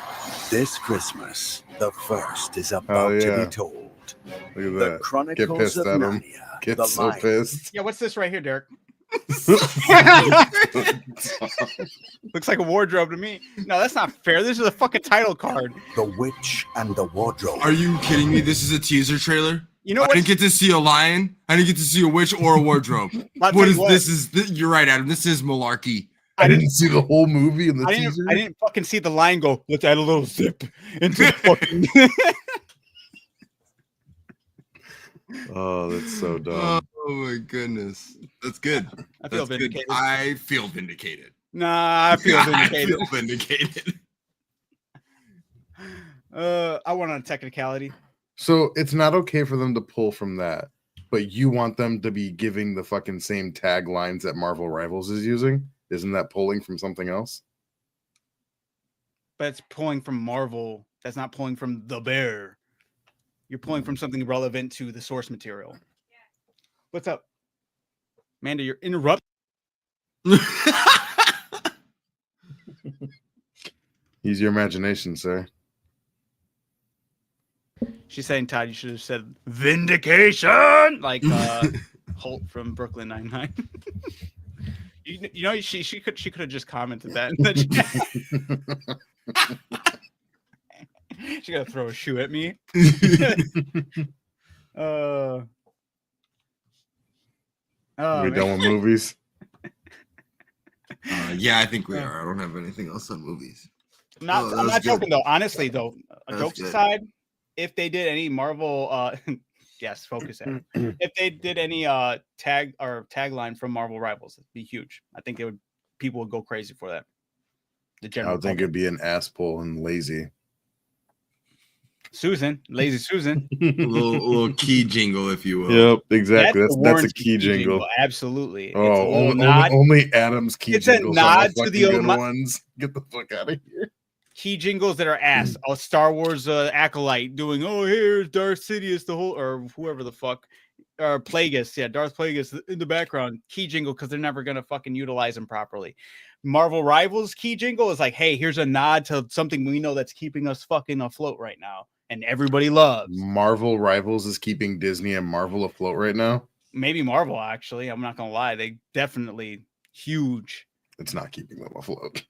This Christmas, the first is Oh, about to yeah. be told. Look at The that. Chronicles pissed of at him. Narnia. Get the so Lion, pissed. Yeah, what's this right here, Derek? Looks like a wardrobe to me. No, that's not fair. This is a fucking title card. The Witch and the Wardrobe. Are you kidding me? This is a teaser trailer? You know I what? didn't get to see a lion. I didn't get to see a witch or a wardrobe. What is this? You're right, Adam. This is malarkey. I didn't see the whole movie in the teaser. I didn't fucking see the line go. Let's add a little zip into the fucking. Oh, that's so dumb. Oh my goodness. That's good. I feel That's good. vindicated. I feel vindicated. Nah, I feel vindicated. I feel vindicated. I want on a technicality. So it's not okay for them to pull from that, but you want them to be giving the fucking same taglines that Marvel Rivals is using? Isn't that pulling from something else? But it's pulling from Marvel. That's not pulling from the bear. You're pulling from something relevant to the source material. What's up? Amanda, you're interrupting. Use your imagination, sir. She's saying, Todd, you should have said vindication, like Holt from Brooklyn Nine-Nine. you know, she could have just commented that in the chat. She gotta throw a shoe at me. We're man. done with movies. Yeah, I think we are. I don't have anything else on movies. I'm not joking though. Honestly though, jokes good. aside, if they did any Marvel, yes, focus there. If they did any tagline from Marvel Rivals, it'd be huge. I think people would go crazy for that. The I general would think it'd be an ass pull and lazy. Lazy Susan. A little key jingle, if you will. Yep, exactly. That's a Warren's key jingle. Absolutely. Oh, only Adam's key It's a jingles. nod are to the good old ones. Get the fuck out of here. Key jingles that are ass. A Star Wars acolyte doing, oh, here's Darth Sidious, or whoever the fuck, or Plagueis. Yeah, Darth Plagueis in the background. Key jingle because they're never gonna fucking utilize him properly. Marvel Rivals key jingle is like, hey, here's a nod to something we know that's keeping us fucking afloat right now, and everybody loves. Marvel Rivals is keeping Disney and Marvel afloat right now. Maybe Marvel, actually. I'm not gonna lie, they definitely huge. It's not keeping them afloat.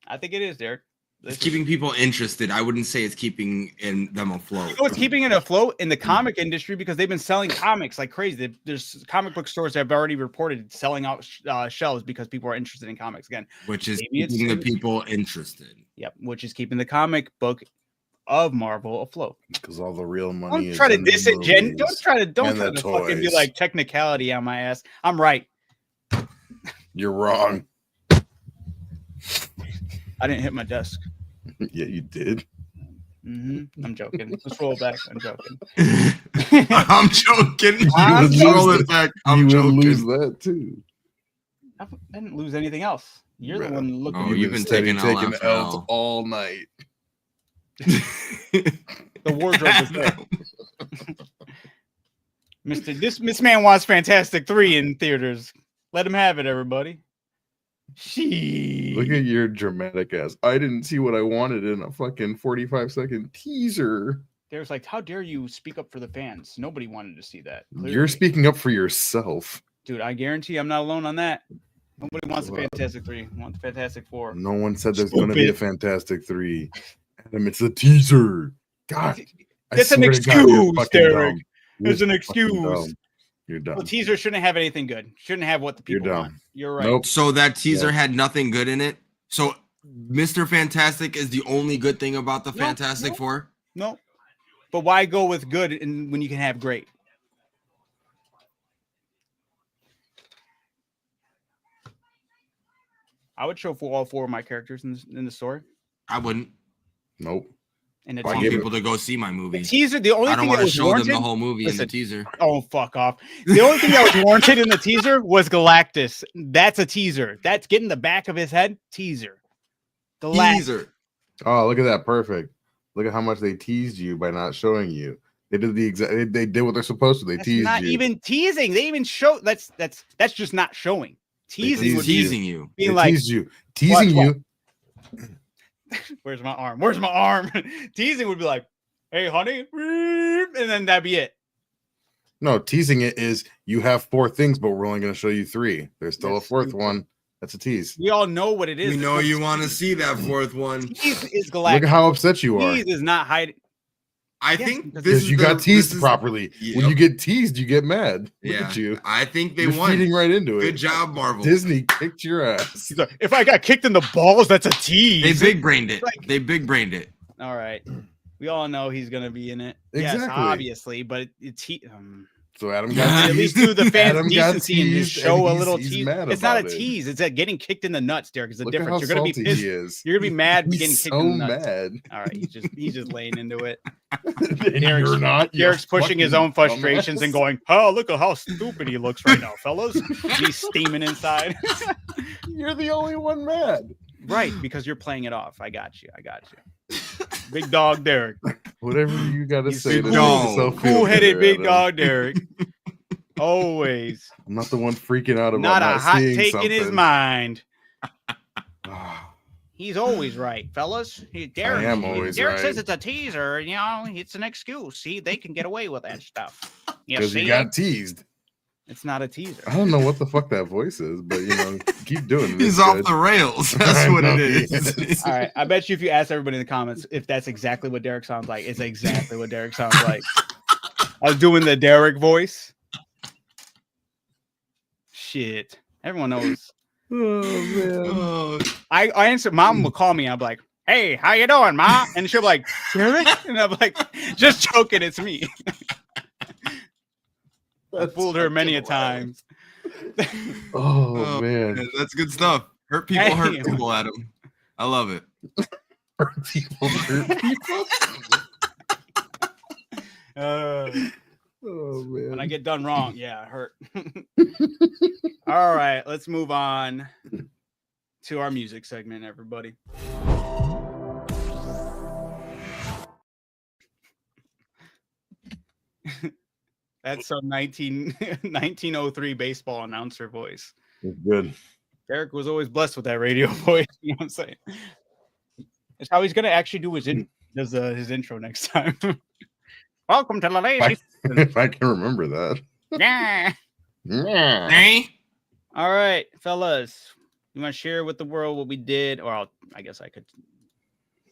I think it is, Derek. It's keeping people interested. I wouldn't say it's keeping them afloat. You know what's keeping it afloat in the comic industry because they've been selling comics like crazy. There's comic book stores that have already reported selling out shelves because people are interested in comics again. Which is Maybe keeping the people interested. Yep, which is keeping the comic book of Marvel afloat. Because all the real money Don't try to disingenuous. Don't try to fucking be toys. like technicality on my ass. I'm right. You're wrong. I didn't hit my desk. Yeah, you did. I'm joking. Let's roll back. I'm joking. I'm joking. I'm Let's roll it back. I'm You would joking. lose that too. I didn't lose anything else. You're the one looking. Oh, you've been taking L's L all night. The wardrobe is there. This man wants Fantastic 3 in theaters. Let him have it, everybody. Look at your dramatic ass. I didn't see what I wanted in a fucking 45-second teaser. There's like, how dare you speak up for the fans? Nobody wanted to see that. Clearly. You're speaking up for yourself. Dude, I guarantee I'm not alone on that. Nobody wants a Fantastic 3. Want the Fantastic 4. No one said there's going to be a Fantastic 3. Adam, it's a teaser. God. It's an excuse, Derek. It's an excuse. You're dumb. The teaser shouldn't have anything good. Shouldn't have what the people want. You're right. Nope. So that teaser had nothing good in it. So Mr. Fantastic is the only good thing about the Fantastic Four? No. But why go with good when you can have great? I would show for all 4 of my characters in the story. I wouldn't. Nope. And I want people to go see my movie. The teaser, the only I don't thing want that to was show warranted, them the whole movie in the teaser. Oh, fuck off. The only thing that was warranted in the teaser was Galactus. That's a teaser. That's getting the back of his head. Teaser. Teaser. Oh, look at that. Perfect. Look at how much they teased you by not showing you. They did the exact. They did what they're supposed to. They teased not you. Even teasing. They even show. That's just not showing. Teasing. Teasing you. Being they like, teased you. Teasing you. Where's my arm? Where's my arm? Teasing would be like, hey, honey, and then that'd be it. No, teasing it is you have 4 things, but we're only going to show you 3. There's still a 4th one. That's a tease. We all know what it is. We know you want to see that 4th one. Tease is Galactus. Look at how upset you are. Tease is not hiding. I think this because is you got teased properly. Yep. When you get teased, you get mad. Look Yeah, at you. I think they You're won. feeding right into it. Good job, Marvel. Disney kicked your ass. He's like, if I got kicked in the balls, that's a tease. They big brained it. They big brained it. All right. We all know he's going to be in it. Exactly. Yes, obviously, but it's So Adam got at least do the fans Adam got decency and just teased, show and a little he's tease. mad It's not a about it. tease. It's like getting kicked in the nuts, Derek. Is the Look at difference. how You're gonna be salty pissed. he is. You're gonna be mad He's getting kicked so in the nuts. mad. All right, he's just laying into it. You're not. Derek's pushing his own fucking frustrations dumbass. and going, "Oh, look at how stupid he looks right now, fellas." He's steaming inside. You're the only one mad. Right, because you're playing it off. I got you. Big dog Derek. Whatever you got to He's say. To cool-headed big dog Derek. Always. I'm not the one freaking out about Not a hot seeing take something. in his mind. He's always right, fellas. Derek, am always Derek right. says it's a teaser. You know, it's an excuse. See, they can get away with that stuff. You Because see he got it? teased. It's not a teaser. I don't know what the fuck that voice is, but keep doing it. He's It's off good. the rails. That's I what know it he is. is. All right. I bet you if you ask everybody in the comments if that's exactly what Derek sounds like, it's exactly what Derek sounds like. I was doing the Derek voice. Shit. Everyone knows. Oh man. Oh, I answer. Mom will call me. I'm like, "Hey, how you doing, Ma?" And she'll be like, "Derek," and I'm like, "Just joking. It's me." I fooled her many a times. Oh man. that's good stuff. Hurt people, hurt people, Adam. I love it. Hurt people. Oh man. When I get done wrong, yeah, it hurt. All right, let's move on to our music segment, everybody. That's some 1903 baseball announcer voice. It's good. Derek was always blessed with that radio voice. You know what I'm saying? It's how he's going to actually do his intro next time. Welcome to the lazy. If I can remember that. Yeah. Yeah. Hey? All right, fellas. You want to share with the world what we did? Or I guess I could.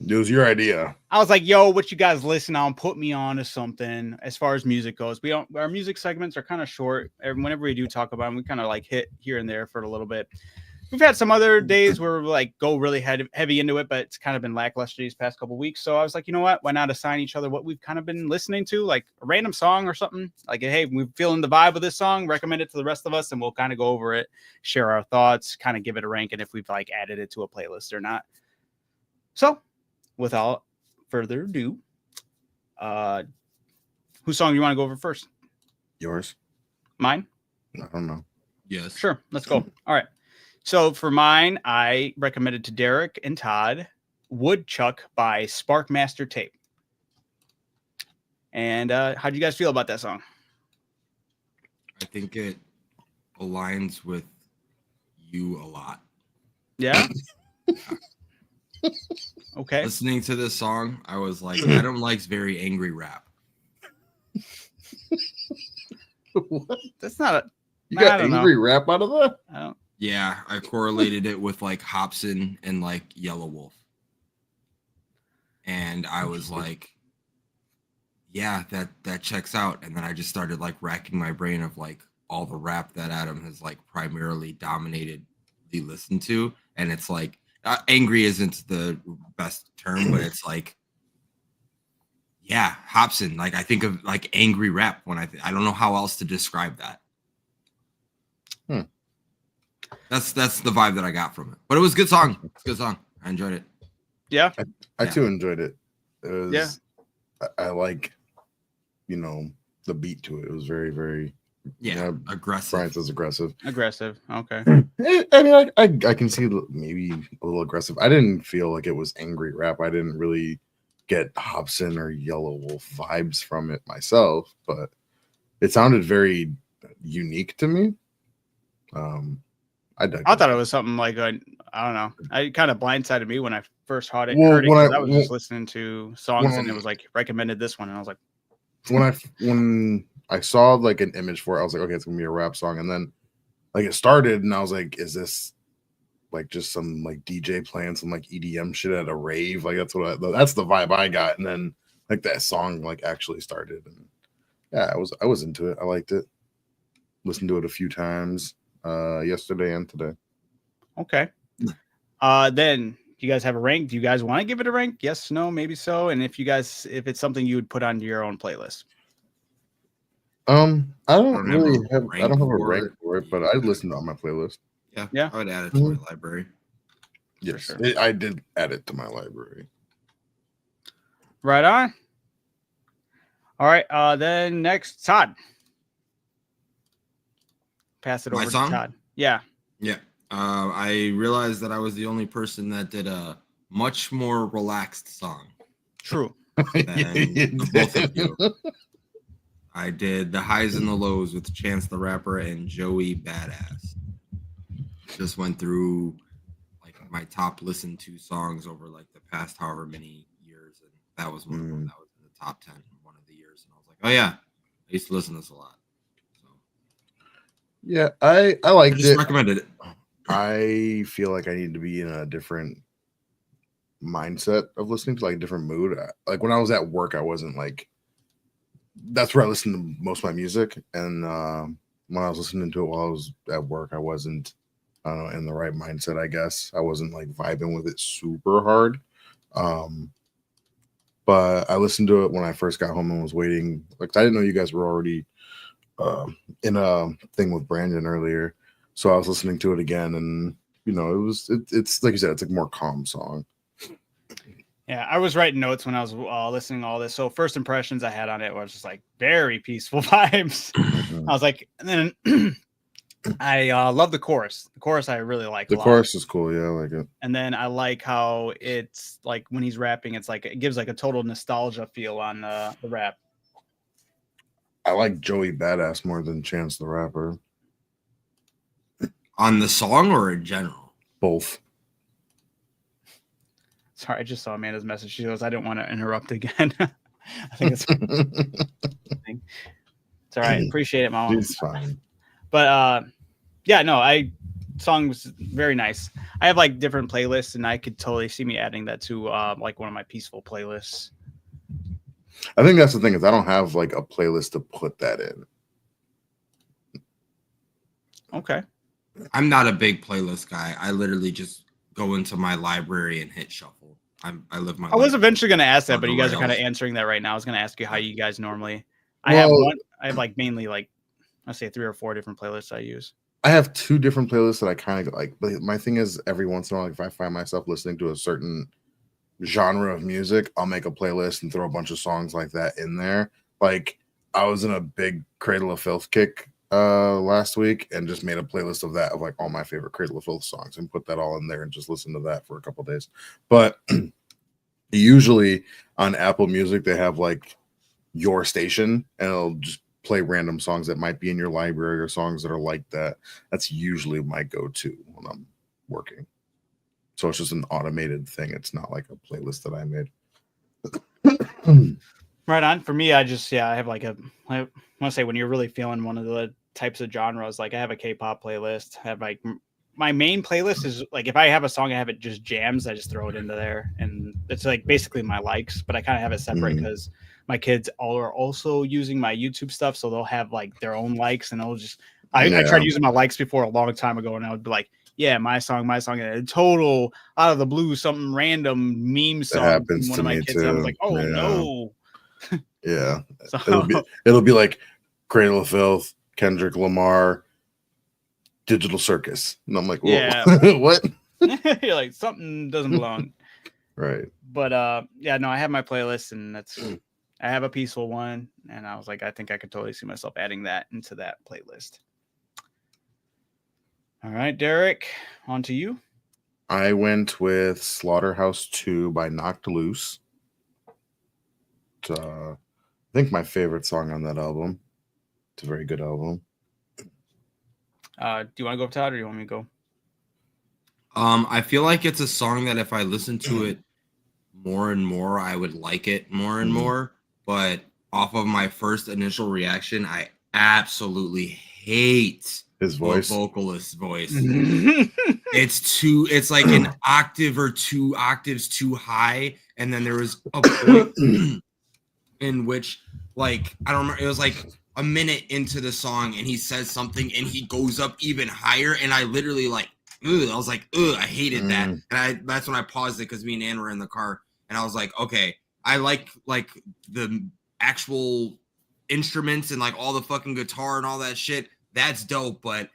It was your idea. I was like, yo, what you guys listen on? Put me on to something as far as music goes. Our music segments are kind of short. Whenever we do talk about them, we kind of like hit here and there for a little bit. We've had some other days where we like go really heavy into it, but it's kind of been lackluster these past couple weeks. So I was like, you know what? Why not assign each other what we've kind of been listening to, like a random song or something? Like, hey, we're feeling the vibe of this song, recommend it to the rest of us, and we'll kind of go over it, share our thoughts, kind of give it a rank, and if we've like added it to a playlist or not. So, without further ado, whose song do you want to go over first? Yours? Mine? I don't know. Yes. Sure. Let's go. All right. So for mine, I recommended to Derek and Todd Woodchuck by Sparkmaster Tape. And how do you guys feel about that song? I think it aligns with you a lot. Yeah. Okay. Listening to this song, I was like, Adam likes very angry rap. What? That's not a. You I got don't know. angry rap out of that? I don't. Yeah, I correlated it with like Hobson and like Yellow Wolf. And I was like, yeah, that checks out. And then I just started like racking my brain of like all the rap that Adam has like primarily dominated the listen to. And it's like, angry isn't the best term, but it's like, yeah, Hobson. Like I think of like angry rap when I don't know how else to describe that. That's the vibe that I got from it. But it was a good song. It's a good song. I enjoyed it. Yeah. I too enjoyed it. It was, Yeah. I like, the beat to it. It was very, very Aggressive. Brian says aggressive. Aggressive. Okay. I mean, I can see maybe a little aggressive. I didn't feel like it was angry rap. I didn't really get Hobson or Yellow Wolf vibes from it myself, but it sounded very unique to me. I thought it was something like I don't know. It kind of blindsided me when I first heard it. Well, Heard it when 'cause I- I was just listening to songs and it was like recommended this one, and I was like, when I saw like an image for it, I was like, okay, it's gonna be a rap song. And then like it started, and I was like, is this like just some like DJ playing some like EDM shit at a rave? Like that's the vibe I got. And then like that song like actually started, and yeah, I was into it. I liked it. Listened to it a few times yesterday and today. okay. Then do you guys have a rank? Do you guys want to give it a rank? Yes, no, maybe so. And if it's something you would put onto your own playlist. I don't have really a have rank I don't have a for rank it. for it, but I listened on my playlist. Yeah. I would add it to my library. Yes, sure. I did add it to my library. Right on. All right. Then next, Todd. Pass it My over song? to Todd. Yeah. Yeah. I realized that I was the only person that did a much more relaxed song True. than the both of you. I did The Highs and the Lows with Chance the Rapper and Joey Badass. Just went through like my top listened to songs over like the past however many years, and that was one of them that was in the top 10 one of the years, and I was like, oh yeah, I used to listen to this a lot. So Yeah, I liked just it. recommended it. I feel like I need to be in a different mindset of listening to, like, a different mood. Like when I was at work, I wasn't like, that's where I listened to most of my music, and when I was listening to it while I was at work, I wasn't in the right mindset, I guess. I wasn't like vibing with it super hard. But I listened to it when I first got home and was waiting. Like, I didn't know you guys were already in a thing with Brandon earlier, so I was listening to it again, and it's like you said, it's like a more calm song. Yeah, I was writing notes when I was listening to all this. So first impressions I had on it was just like very peaceful vibes. I was like, and then I love the chorus. The chorus I really like. The chorus is cool. Yeah, I like it. And then I like how it's like when he's rapping, it's like it gives like a total nostalgia feel on the rap. I like Joey Badass more than Chance the Rapper. On the song or in general? Both. Sorry, I just saw Amanda's message. She goes, I didn't want to interrupt again. I think it's all right. Appreciate it, Mama. It's fine. But yeah, no, song was very nice. I have like different playlists, and I could totally see me adding that to like one of my peaceful playlists. I think that's the thing, is I don't have like a playlist to put that in. Okay. I'm not a big playlist guy. I literally just go into my library and hit shuffle. I live my. I was eventually going to ask that, on but the you guys are kind of rails. answering that right now. I was going to ask you how you guys normally. Well, I have like mainly like I say 3 or 4 different playlists I use. I have 2 different playlists that I kind of like. But my thing is, every once in a while, like, if I find myself listening to a certain genre of music, I'll make a playlist and throw a bunch of songs like that in there. Like, I was in a big Cradle of Filth kick last week and just made a playlist of that, of like all my favorite Cradle of Filth songs, and put that all in there and just listen to that for a couple days. But usually on Apple Music, they have like your station, and it'll just play random songs that might be in your library or songs that are like that. That's usually my go-to when I'm working. So it's just an automated thing. It's not like a playlist that I made. Right on. For me, I have like I want to say when you're really feeling one of the types of genres, like I have a K-pop playlist. I have like my main playlist is like, if I have a song, I have it just jams. I just throw it into there, and it's like basically my likes, but I kind of have it separate because my kids all are also using my YouTube stuff. So they'll have like their own likes, and they'll just, I tried using my likes before a long time ago, and I would be like, yeah, my song, and a total out of the blue, something random meme song from one of my kids. And I was like, oh no. Yeah. So, it'll be like Cradle of Filth, Kendrick Lamar, Digital Circus. And I'm like, whoa, yeah. what? You're like, something doesn't belong. Right. But yeah, no, I have my playlist, and I have a peaceful one, and I was like, I think I could totally see myself adding that into that playlist. All right, Derek, on to you. I went with Slaughterhouse 2 by Knocked Loose. It's, I think my favorite song on that album. It's a very good album. Do you want to go, Todd, or do you want me to go? I feel like it's a song that if I listen to it more and more, I would like it more and more. But off of my first initial reaction, I absolutely hate his voice, the vocalist's voice. It's like an octave or 2 octaves too high. And then there was a point in which, like, I don't remember, it was like a minute into the song and he says something and he goes up even higher. And I literally like, I was like, I hated that. And that's when I paused it, because me and Ann were in the car, and I was like, okay, I like the actual instruments and like all the fucking guitar and all that shit. That's dope, but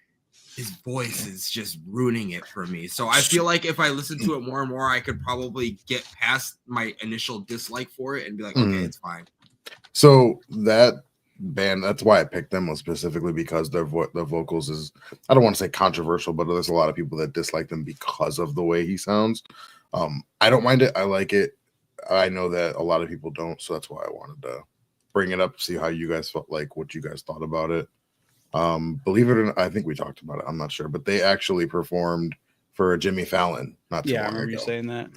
his voice is just ruining it for me. So I feel like if I listen to it more and more, I could probably get past my initial dislike for it and be like, okay, it's fine. So that band, that's why I picked them, was specifically because their vocals is, I don't want to say controversial, but there's a lot of people that dislike them because of the way he sounds. I don't mind it. I like it. I know that a lot of people don't, so that's why I wanted to bring it up, see how you guys felt, like what you guys thought about it. Believe it or not, I think we talked about it, I'm not sure, but they actually performed for Jimmy Fallon not too Yeah, I long remember ago, you saying that.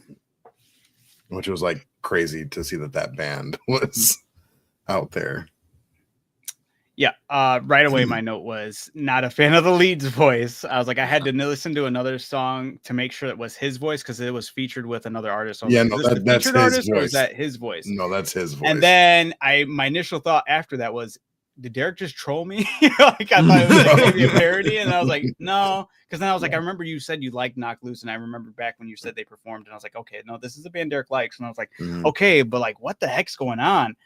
which was like crazy to see that band was out there. Yeah. Right away, my note was not a fan of the lead's voice. I was like, I had to listen to another song to make sure it was his voice because it was featured with another artist. I was Yeah, like, no, is this the that's featured his artist or is voice. that his voice? No, that's his voice. And then my initial thought after that was, did Derek just troll me? Like I thought it was like maybe a parody, and I was like, no, because then I was like, I remember you said you liked Knock Loose, and I remember back when you said they performed, and I was like, okay, no, this is a band Derek likes, and I was like, okay, but like, what the heck's going on?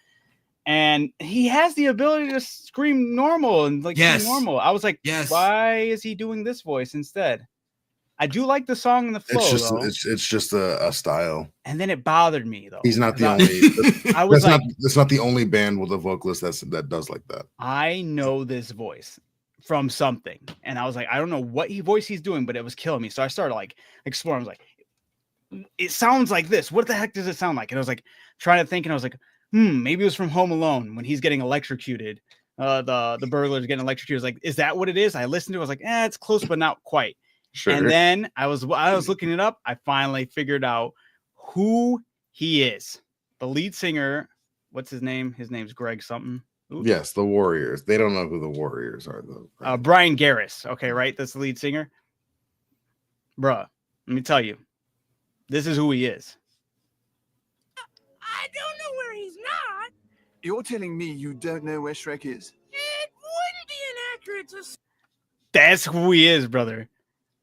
And he has the ability to scream normal and like sing normal. I was like, why is he doing this voice instead? I do like the song and the flow. It's just a style. And then it bothered me though. He's not the only. I was like, that's not the only band with a vocalist that does like that. I know this voice from something, and I was like, I don't know what voice he's doing, but it was killing me. So I started like exploring. I was like, it sounds like this. What the heck does it sound like? And I was like trying to think, and I was like, maybe it was from Home Alone when he's getting electrocuted. The burglar's getting electrocuted. I was like, is that what it is? I listened to it. I was like, it's close, but not quite. Sure. And then I was looking it up. I finally figured out who he is. The lead singer. What's his name? His name's Greg something. Oops. Yes, the Warriors. They don't know who the Warriors are though. Right? Brian Garris. Okay, right. That's the lead singer. Bruh, let me tell you, this is who he is. I don't know where he's not. You're telling me you don't know where Shrek is? It wouldn't be inaccurate to say. That's who he is, brother.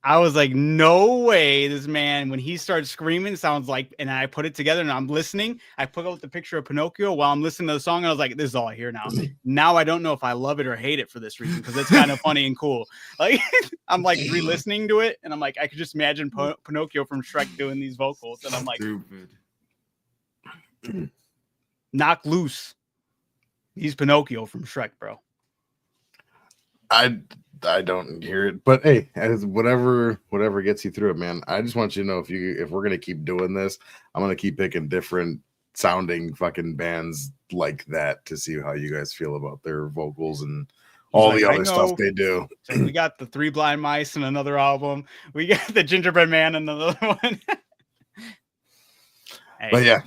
I was like, no way this man, when he starts screaming, sounds like, and I put it together and I'm listening. I put out the picture of Pinocchio while I'm listening to the song. And I was like, this is all I hear now. Now I don't know if I love it or hate it for this reason, because it's kind of funny and cool. Like, I'm like re-listening to it, and I'm like, I could just imagine Pinocchio from Shrek doing these vocals. And I'm like, stupid. Knock Loose. He's Pinocchio from Shrek, bro. I don't hear it, but hey, as whatever gets you through it, man. I just want you to know if we're gonna keep doing this, I'm gonna keep picking different sounding fucking bands like that to see how you guys feel about their vocals and all the other stuff they do. So we got the Three Blind Mice in another album. We got the Gingerbread Man in another one. Hey, but yeah.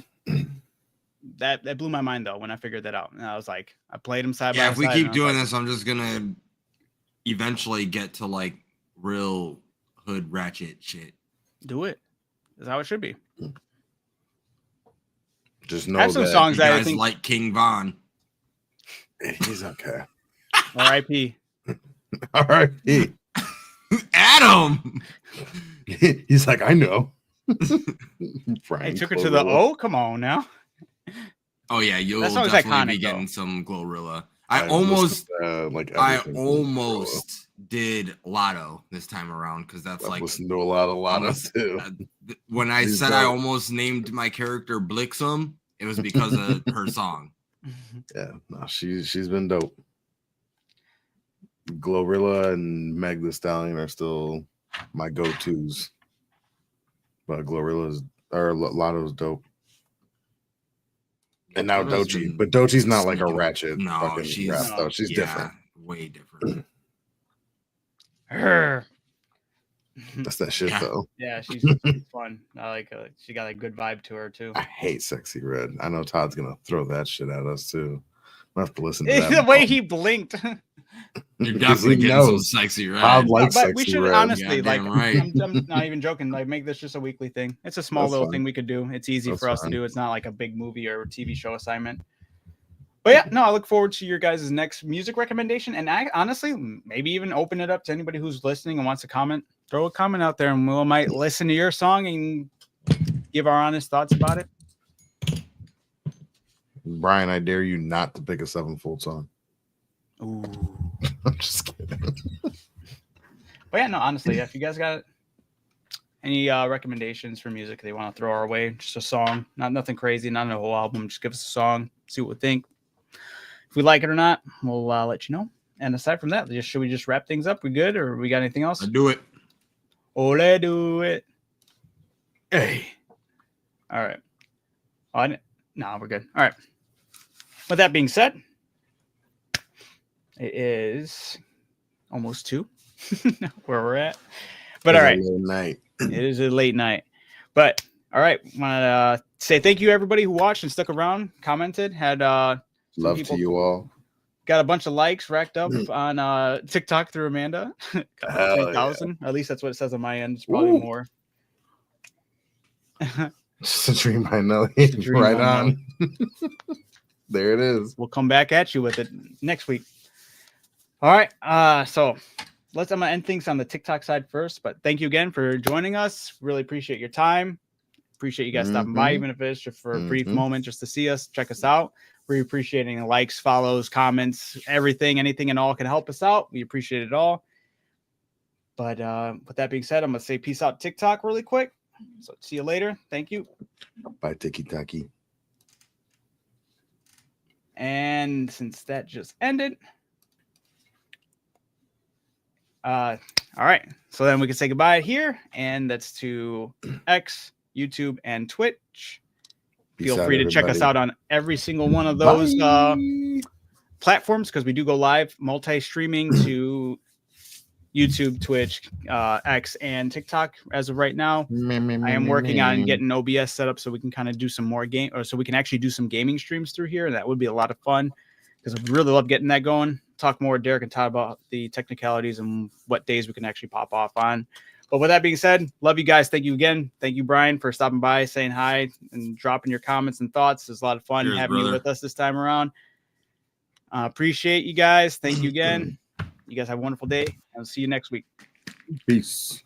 That blew my mind though when I figured that out. And I was like, I played them side by side. Yeah, if we keep doing this, I'm just gonna eventually get to like real hood ratchet shit. Do it. That's how it should be. Just know I have some that songs you that guys I think like King Von. he's okay. R.I.P. R.I.P. Adam. He's like, I know. I took her to the O. Come on now. Oh yeah, you'll song's definitely iconic, be getting though. some Glorilla. I almost did Lotto this time around because that's I've listened to a lot of Lotto too. When I said I almost named my character Blixum, it was because of her song. Yeah, no, she's been dope. Glorilla and Meg the Stallion are still my go-tos, but Lotto's dope. And now Doechii, but Doechii's not like a ratchet fucking rap though. She's different. Way different. Her. That's that shit though. Yeah, she's fun. I like her. She got a good vibe to her too. I hate Sexy Red. I know Todd's gonna throw that shit at us too. I have to listen to that. The way he blinked. You're definitely getting some Sexy Red. Todd likes but Sexy we should Red. honestly, Yeah, like, right. I'm not even joking. Like, make this just a weekly thing. It's a small little thing we could do. It's easy for us to do. It's not like a big movie or TV show assignment. But yeah, no, I look forward to your guys' next music recommendation. And I honestly, maybe even open it up to anybody who's listening and wants to comment. Throw a comment out there and we might listen to your song and give our honest thoughts about it. Brian, I dare you not to pick a Sevenfold song. Ooh. I'm just kidding. But yeah, no, honestly, if you guys got any recommendations for music they want to throw our way, just a song, nothing crazy, not a whole album, just give us a song, see what we think. If we like it or not, we'll let you know. And aside from that, should we just wrap things up? We good, or we got anything else? Let's do it. Ole, do it. Hey. All right. No, we're good. All right. With that being said, it is almost 2 where we're at. But all right. Night. It is a late night. But all right, want to say thank you everybody who watched and stuck around, commented, had Love to you all. Got a bunch of likes racked up on TikTok through Amanda. 3,000. At least that's what it says on my end. It's probably more. Just a dream I know. Right on. There it is. We'll come back at you with it next week. All right. So I'm gonna end things on the TikTok side first. But thank you again for joining us. Really appreciate your time. Appreciate you guys stopping by, even if it's just for a brief moment, just to see us, check us out. We're appreciating likes, follows, comments, everything, anything and all can help us out. We appreciate it all. But with that being said, I'm gonna say peace out TikTok really quick. So see you later. Thank you. Bye, Tiki Taki. And since that just ended, all right. So then we can say goodbye here, and that's to X, YouTube, and Twitch. Feel free to check us out on every single one of those platforms, because we do go live multi-streaming to YouTube, Twitch, X, and TikTok as of right now. I am working on getting OBS set up so we can kind of do some more so we can actually do some gaming streams through here. That would be a lot of fun, because I really love getting that going. Talk more with Derek and Todd about the technicalities and what days we can actually pop off on. But with that being said, love you guys. Thank you again. Thank you, Brian, for stopping by, saying hi, and dropping your comments and thoughts. It's a lot of fun having you with us this time around. Appreciate you guys. Thank you again. You guys have a wonderful day. I'll see you next week. Peace.